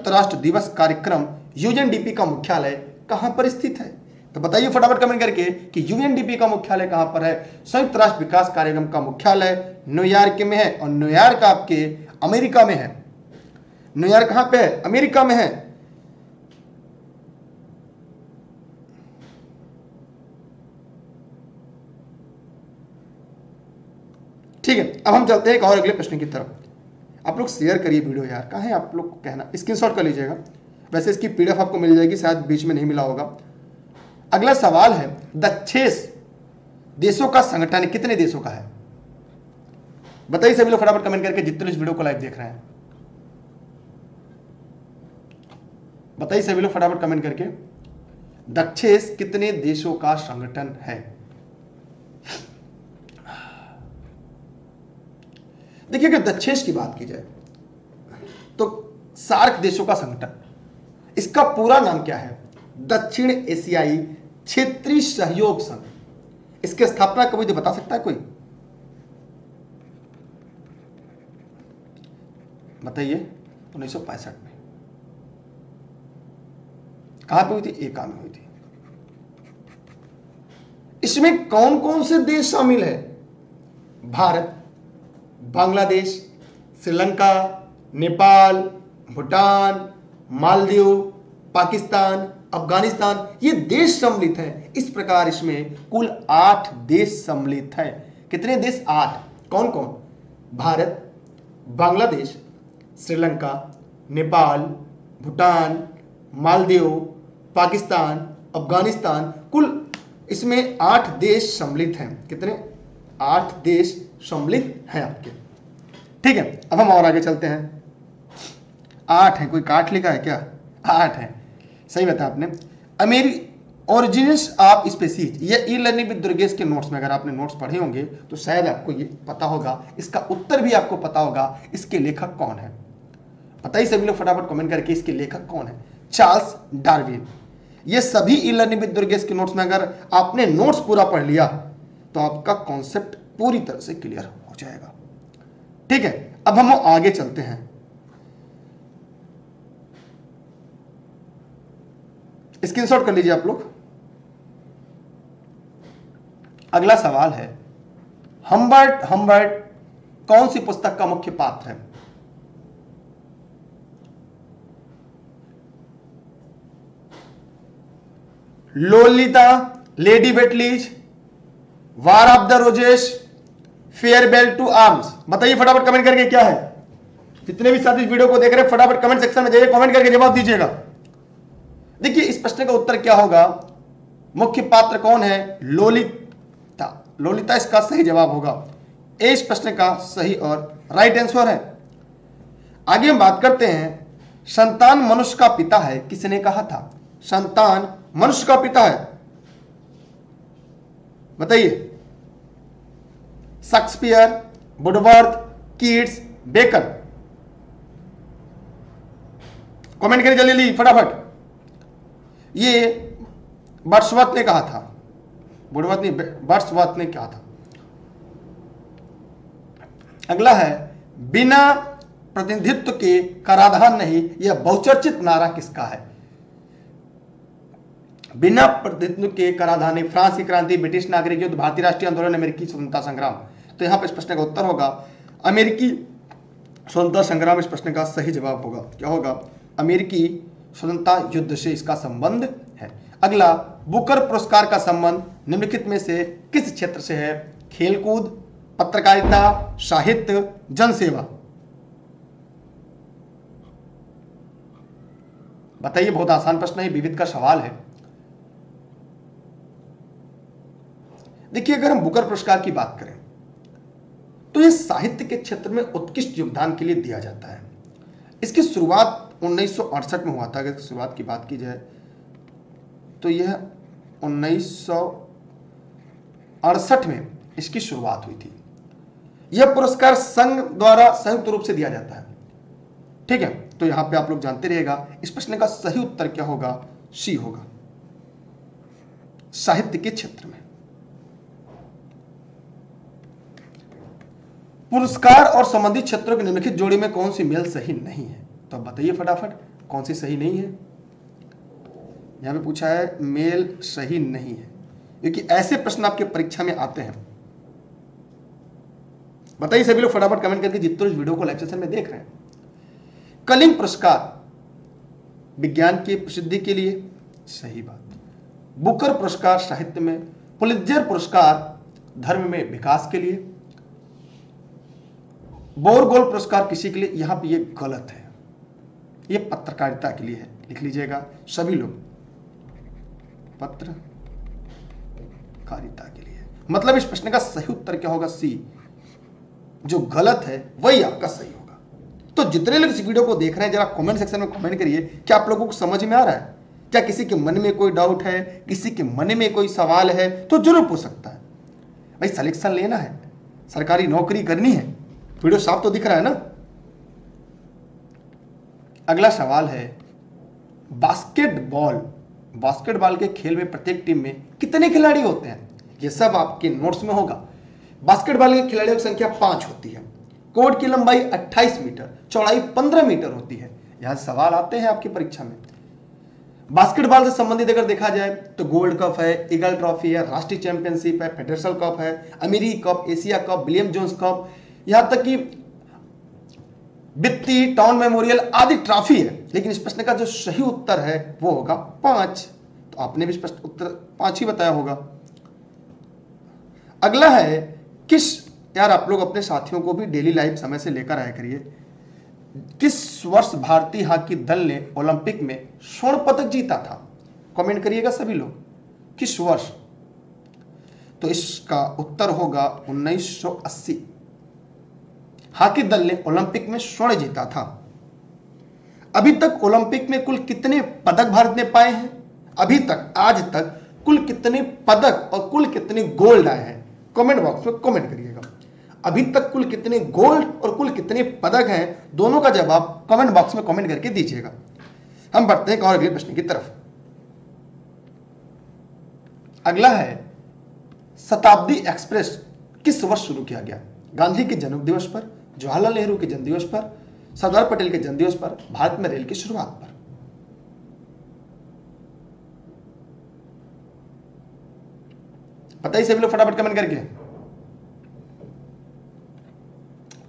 राष्ट्र दिवस कार्यक्रम यूएनडीपी का मुख्यालय कहां पर स्थित है? तो बताइए फटाफट कमेंट करके कि यूएनडीपी का मुख्यालय कहां पर है। संयुक्त राष्ट्र विकास कार्यक्रम का मुख्यालय न्यूयॉर्क में है, और न्यूयॉर्क आपके अमेरिका में है। न्यूयॉर्क कहां पे है? अमेरिका में है। ठीक है, अब हम चलते हैं एक और अगले प्रश्न की तरफ। आप लोग शेयर करिए वीडियो यार, कहाँ है आप लोग कहना, स्क्रीनशॉट कर लीजिएगा। वैसे इसकी पीडीएफ आपको मिल जाएगी, शायद बीच में नहीं मिला होगा। अगला सवाल है, दक्षेस देशों का संगठन कितने देशों का है? बताइए सभी लोग फटाफट कमेंट करके, जितने इस वीडियो को लाइव देख रहे हैं। बताइए सभी लोग फटाफट कमेंट करके, दक्षेस कितने देशों का संगठन है? देखिए, अगर दक्षेस की बात की जाए तो सार्क देशों का संगठन, इसका पूरा नाम क्या है? दक्षिण एशियाई क्षेत्रीय सहयोग संघ। इसकी स्थापना कब हुई थी, बता सकता है कोई? बताइए। 1965 में। कहां पे हुई थी? एका में हुई थी। इसमें कौन कौन से देश शामिल है? भारत, बांग्लादेश, श्रीलंका, नेपाल, भूटान, मालदीव, पाकिस्तान, अफगानिस्तान, ये देश सम्मिलित हैं। इस प्रकार इसमें कुल 8 देश सम्मिलित हैं। कितने देश? 8। कौन कौन? भारत, बांग्लादेश, श्रीलंका, नेपाल, भूटान, मालदीव, पाकिस्तान, अफगानिस्तान, कुल इसमें 8 देश सम्मिलित हैं। कितने? 8 देश सम्मिलित हैं आपके। ठीक है, अब हम और आगे चलते हैं। 8 है, कोई काट लिखा है क्या? 8 है, सही बताया आपने। ओरिजिन्स ऑफ स्पीसीज, ये ई लर्निंग विद दुर्गेश के नोट्स में अगर आपने नोट्स पढ़े होंगे तो शायद आपको ये पता होगा, इसका उत्तर भी आपको पता होगा। इसके लेखक कौन है? बताइए सभी लोग फटाफट कमेंट करके, इसके लेखक कौन है? Charles Darwin. ये सभी ई लर्निंग विद दुर्गेश के नोट्स में अगर आपने नोट्स पूरा पढ़ लिया तो आपका कॉन्सेप्ट पूरी तरह से क्लियर हो जाएगा। ठीक है, अब हम आगे चलते हैं। स्क्रीनशॉट कर लीजिए आप लोग। अगला सवाल है, हम्बर्ट कौन सी पुस्तक का मुख्य पात्र है? लोलिता, लेडी बेटलीज, war of the roses, farewell to arms. बताइए फटाफट कमेंट करके क्या है। जितने भी साथी इस वीडियो को देख रहे हैं फटाफट कमेंट सेक्शन में जाइए, कमेंट करके जवाब दीजिएगा। देखिए इस प्रश्न का उत्तर क्या होगा? मुख्य पात्र कौन है? लोलिता। लोलिता इसका सही जवाब होगा। ए इस प्रश्न का सही और राइट आंसर है। आगे हम बात करते हैं, संतान मनुष्य का पिता है, किसने कहा था? संतान मनुष्य का पिता है, बताइए। Shakespeare, Woodworth, Keats, baker. Comment करिए जल्दी फटाफट। ये वर्ड्सवर्थ ने कहा था, वुडवर्थ नहीं, वर्ड्सवर्थ ने कहा था। अगला है, बिना प्रतिनिधित्व के कराधान नहीं, यह बहुचर्चित नारा किसका है? बिना प्रतिनिधित्व के कराधान नहीं, फ्रांस की क्रांति, ब्रिटिश नागरिक युद्ध, भारतीय राष्ट्रीय आंदोलन, अमेरिकी स्वतंत्रता संग्राम। तो यहां पर इस प्रश्न का उत्तर होगा अमेरिकी स्वतंत्रता संग्राम। इस प्रश्न का सही जवाब होगा। क्या होगा? अमेरिकी स्वतंत्रता युद्ध से इसका संबंध है। अगला, बुकर पुरस्कार का संबंध निम्नलिखित में से किस क्षेत्र से है? खेलकूद, पत्रकारिता, साहित्य, जनसेवा। बताइए, बहुत आसान प्रश्न है, विविध का सवाल है। देखिए, अगर हम बुकर पुरस्कार की बात करें तो यह साहित्य के क्षेत्र में उत्कृष्ट योगदान के लिए दिया जाता है। इसकी शुरुआत 1968 में हुआ था। अगर शुरुआत की बात की जाए तो यह 1968 में इसकी शुरुआत हुई थी। यह पुरस्कार संघ द्वारा संयुक्त रूप से दिया जाता है। ठीक है, तो यहां पे आप लोग जानते रहिएगा। इस प्रश्न का सही उत्तर क्या होगा? सी होगा, साहित्य के क्षेत्र में। पुरस्कार और संबंधित क्षेत्रों की निम्नलिखित जोड़ी में कौन सी मेल सही नहीं है? तो अब बताइए फटाफट, कौन सी सही नहीं है? यहां पे पूछा है मेल सही नहीं है, क्योंकि ऐसे प्रश्न आपके परीक्षा में आते हैं। बताइए सभी लोग फटाफट कमेंट करके, जितने इस वीडियो को लाइव सेशन में देख रहे हैं। कलिंग पुरस्कार विज्ञान की प्रसिद्धि के लिए, सही बात। बुकर पुरस्कार साहित्य में। पुलित्जर पुरस्कार धर्म में विकास के लिए। बोरगोल पुरस्कार किसी के लिए? यहां पे ये गलत है, ये पत्रकारिता के लिए है। लिख लीजिएगा सभी लोग, पत्रकारिता के लिए। मतलब इस प्रश्न का सही उत्तर क्या होगा? सी। जो गलत है वही आपका सही होगा। तो जितने लोग इस वीडियो को देख रहे हैं, जरा कमेंट सेक्शन में कमेंट करिए, क्या आप लोगों को समझ में आ रहा है? क्या किसी के मन में कोई डाउट है, किसी के मन में कोई सवाल है तो जरूर पूछ सकता है। भाई सिलेक्शन लेना है, सरकारी नौकरी करनी है। वीडियो साफ तो दिख रहा है ना? अगला सवाल है, बास्केटबॉल के खेल में प्रत्येक टीम में कितने खिलाड़ी होते हैं? यह सब आपके नोट्स में होगा। बास्केटबॉल के खिलाड़ियों की संख्या 5 होती है। कोर्ट की लंबाई 28 मीटर, चौड़ाई 15 मीटर होती है। यहां सवाल आते हैं आपकी परीक्षा में। बास्केटबॉल से संबंधित अगर देखा जाए तो गोल्ड कप है, ईगल ट्रॉफी है, राष्ट्रीय चैंपियनशिप है, फेडरेशन कप है, Amiri cup, Asia cup, William Jones cup, यहां तक कि बित्ती, टाउन मेमोरियल आदि ट्रॉफी है। लेकिन इस प्रश्न का जो सही उत्तर है वो होगा 5। तो आपने भी प्रश्न उत्तर 5 ही बताया होगा। अगला है, यार आप लोग अपने साथियों को भी डेली लाइव समय से लेकर आया करिए। किस वर्ष भारतीय हॉकी दल ने ओलंपिक में स्वर्ण पदक जीता था? कमेंट करिएगा सभी लोग, किस वर्ष? तो इसका उत्तर होगा 1980। हॉकी दल ने ओलंपिक में स्वर्ण जीता था। अभी तक ओलंपिक में कुल कितने पदक भारत ने पाए हैं? अभी तक, आज तक कुल कितने पदक और कुल कितने गोल्ड आए हैं? कमेंट बॉक्स में कमेंट करिएगा। अभी तक कुल कितने गोल्ड और कुल कितने पदक हैं, दोनों का जवाब कमेंट बॉक्स में कमेंट करके दीजिएगा। हम बढ़ते हैं और अगले प्रश्न की तरफ। अगला है, शताब्दी एक्सप्रेस किस वर्ष शुरू किया गया? गांधी के जन्म दिवस पर, जवाहरलाल नेहरू के जन्म दिवस पर, सरदार पटेल के जन्म दिवस पर, भारत में रेल की शुरुआत पर। बताइए सभी लोग फटाफट कमेंट करके।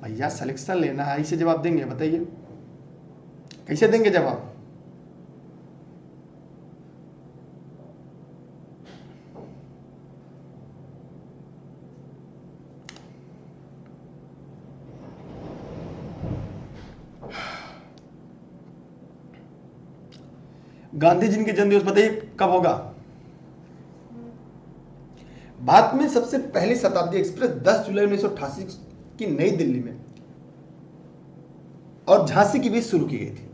भैया सिलेक्शन लेना है, इसे जवाब देंगे? बताइए कैसे देंगे जवाब? गांधी जी के जन्मदिवस बताइए कब होगा? भारत में सबसे पहली शताब्दी एक्सप्रेस 10 जुलाई 1988 की नई दिल्ली में और झांसी के बीच शुरू की गई थी।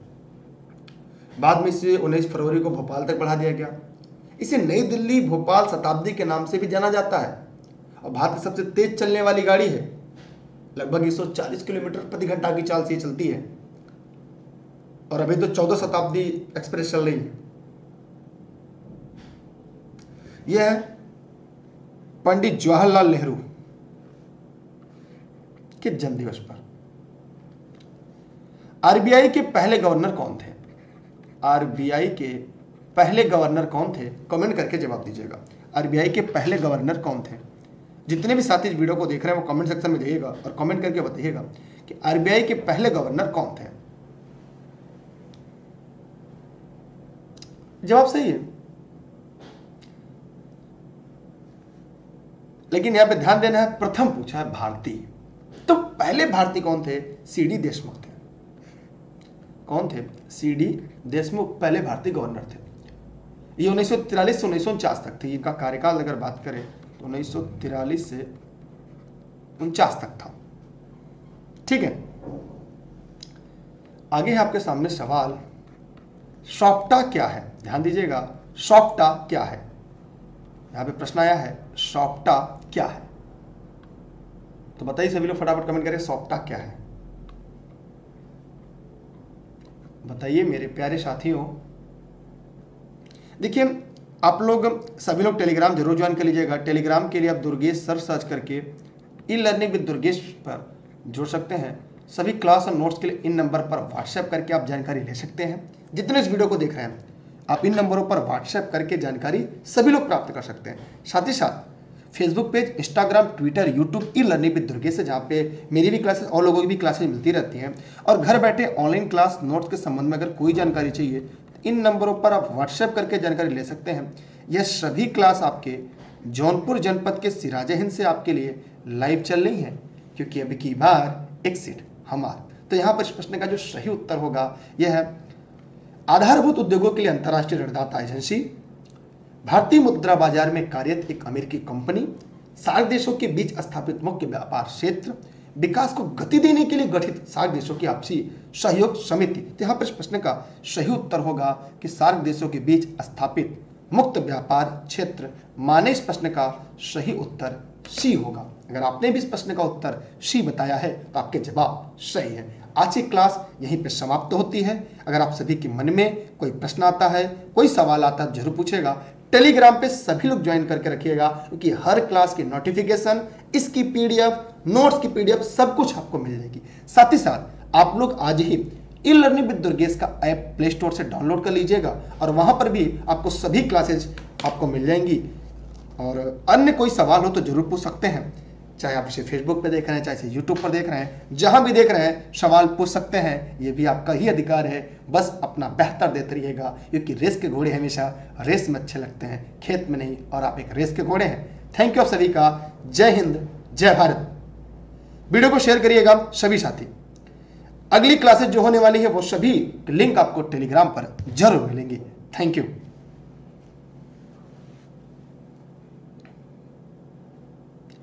बाद में इसे 19 फरवरी को भोपाल तक बढ़ा दिया गया। इसे नई दिल्ली भोपाल शताब्दी के नाम से भी जाना जाता है और भारत की सबसे तेज चलने वाली गाड़ी है। लगभग 140 किलोमीटर प्रति घंटा की चाल से ये चलती है और अभी तो 14 शताब्दी एक्सप्रेस चल रही है। यह है पंडित जवाहरलाल नेहरू के जन्मदिवस पर। आरबीआई के पहले गवर्नर कौन थे? आरबीआई के पहले गवर्नर कौन थे? कमेंट करके जवाब दीजिएगा। आरबीआई के पहले गवर्नर कौन थे? जितने भी साथी इस वीडियो को देख रहे हैं वो कमेंट सेक्शन में जाइएगा और कमेंट करके बताइएगा कि आरबीआई के पहले गवर्नर कौन थे। जवाब सही है, लेकिन यहां पे ध्यान देना है, प्रथम पूछा है भारतीय। तो पहले भारतीय कौन थे? सीडी देशमुख थे। कौन थे? सीडी देशमुख पहले भारतीय गवर्नर थे। ये 1943 से 1949 तक थे। इनका कार्यकाल अगर बात करें तो 1943 से 49 तक था। ठीक है, आगे है आपके सामने सवाल, सॉफ्टा क्या है? ध्यान दीजिएगा, सॉफ्टा क्या है? यहां पे प्रश्न आया है, सॉफ्टा क्या है? तो बताइए सभी लोग, फटाफट कमेंट करें, सॉफ्टा क्या है? बताइए मेरे प्यारे साथियों। देखिए, आप लोग सभी लोग टेलीग्राम जरूर ज्वाइन कर लीजिएगा। टेलीग्राम के लिए आप दुर्गेश सर सर्च करके ई लर्निंग विद दुर्गेश पर जुड़ सकते हैं। सभी क्लास और नोट्स के लिए इन नंबर पर व्हाट्सएप करके आप जानकारी ले सकते हैं। जितने इस वीडियो को देख रहे हैं, आप इन नंबरों पर व्हाट्सएप करके जानकारी सभी लोग प्राप्त कर सकते हैं। साथ ही साथ Facebook page, Instagram, Twitter, YouTube e learning with Durgesh है, जहाँ पे मेरी भी क्लासेस और लोगों की भी क्लासेस मिलती रहती हैं। और घर बैठे ऑनलाइन क्लास नोट्स के संबंध में अगर कोई जानकारी चाहिए, इन नंबरों पर आप व्हाट्सएप करके जानकारी ले सकते हैं। यह सभी क्लास आपके जौनपुर जनपद के सिराजे हिंद से आपके लिए लाइव चल रही है, क्योंकि अभी की बार एक सीट हमार। तो यहाँ पर इस प्रश्न का जो सही उत्तर होगा यह है, आधारभूत उद्योगों के लिए अंतर्राष्ट्रीय ऋणदाता एजेंसी, भारतीय मुद्रा बाजार में कार्यरत एक अमेरिकी कंपनी, सार्क देशों के बीच स्थापित मुख्य व्यापार क्षेत्र, विकास को गति देने के लिए गठित सार्क देशों की आपसी सहयोग समिति। तो यहाँ पर इस प्रश्न का सही उत्तर होगा कि सार्क देशों के बीच स्थापित मुक्त व्यापार क्षेत्र। माने इस प्रश्न का सही उत्तर सी होगा। अगर आपने भी इस प्रश्न का उत्तर सी बताया है तो आपके जवाब सही है। आज की क्लास यहीं पे समाप्त होती है। अगर आप सभी के मन में कोई प्रश्न आता है, कोई सवाल आता है, जरूर पूछेगा। टेलीग्राम पे सभी लोग ज्वाइन करके रखिएगा, क्योंकि हर क्लास की नोटिफिकेशन, इसकी पीडीएफ, नोट्स की पीडीएफ सब कुछ आपको मिल जाएगी। साथ ही साथ आप लोग आज ही ई लर्निंग विद दुर्गेश का ऐप प्ले स्टोर से डाउनलोड कर लीजिएगा, और वहां पर भी आपको सभी क्लासेज आपको मिल जाएंगी। और अन्य कोई सवाल हो तो जरूर पूछ सकते हैं, चाहे आप इसे फेसबुक पे देख रहे हैं, चाहे इसे यूट्यूब पर देख रहे हैं, जहां भी देख रहे हैं सवाल पूछ सकते हैं। ये भी आपका ही अधिकार है। बस अपना बेहतर देते रहिएगा, क्योंकि रेस के घोड़े हमेशा रेस में अच्छे लगते हैं, खेत में नहीं, और आप एक रेस के घोड़े हैं। थैंक यू आप सभी का। जय हिंद, जय भारत। वीडियो को शेयर करिएगा सभी साथी। अगली क्लासेस जो होने वाली है वो सभी लिंक आपको टेलीग्राम पर जरूर मिलेंगी। Thank you.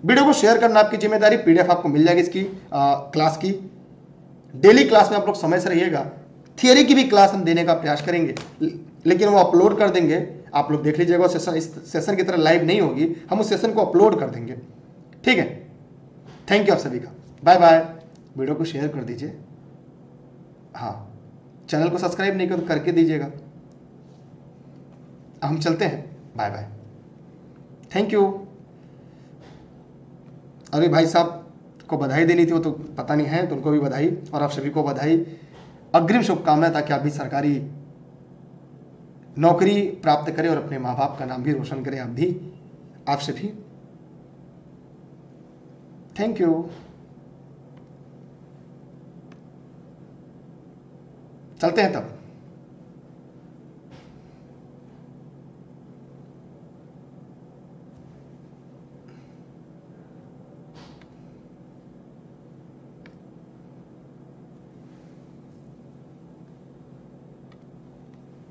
वीडियो को शेयर करना आपकी जिम्मेदारी। पीडीएफ आपको मिल जाएगी इसकी क्लास की। डेली क्लास में आप लोग समय से रहिएगा। थियरी की भी क्लास हम देने का प्रयास करेंगे, लेकिन वो अपलोड कर देंगे, आप लोग देख लीजिएगा। सेशन इस सेशन की तरह लाइव नहीं होगी, हम उस सेशन को अपलोड कर देंगे। ठीक है, थैंक यू आप सभी का। Bye bye. वीडियो को शेयर कर दीजिए। हाँ, चैनल को सब्सक्राइब नहीं करके दीजिएगा। हम चलते हैं। Bye bye, thank you. अरे भाई साहब को बधाई देनी थी, वो तो पता नहीं है, तो उनको भी बधाई, और आप सभी को बधाई, अग्रिम शुभकामनाएं, ताकि आप भी सरकारी नौकरी प्राप्त करें और अपने माँ बाप का नाम भी रोशन करें। आप भी, आप सभी, थैंक यू। चलते हैं तब।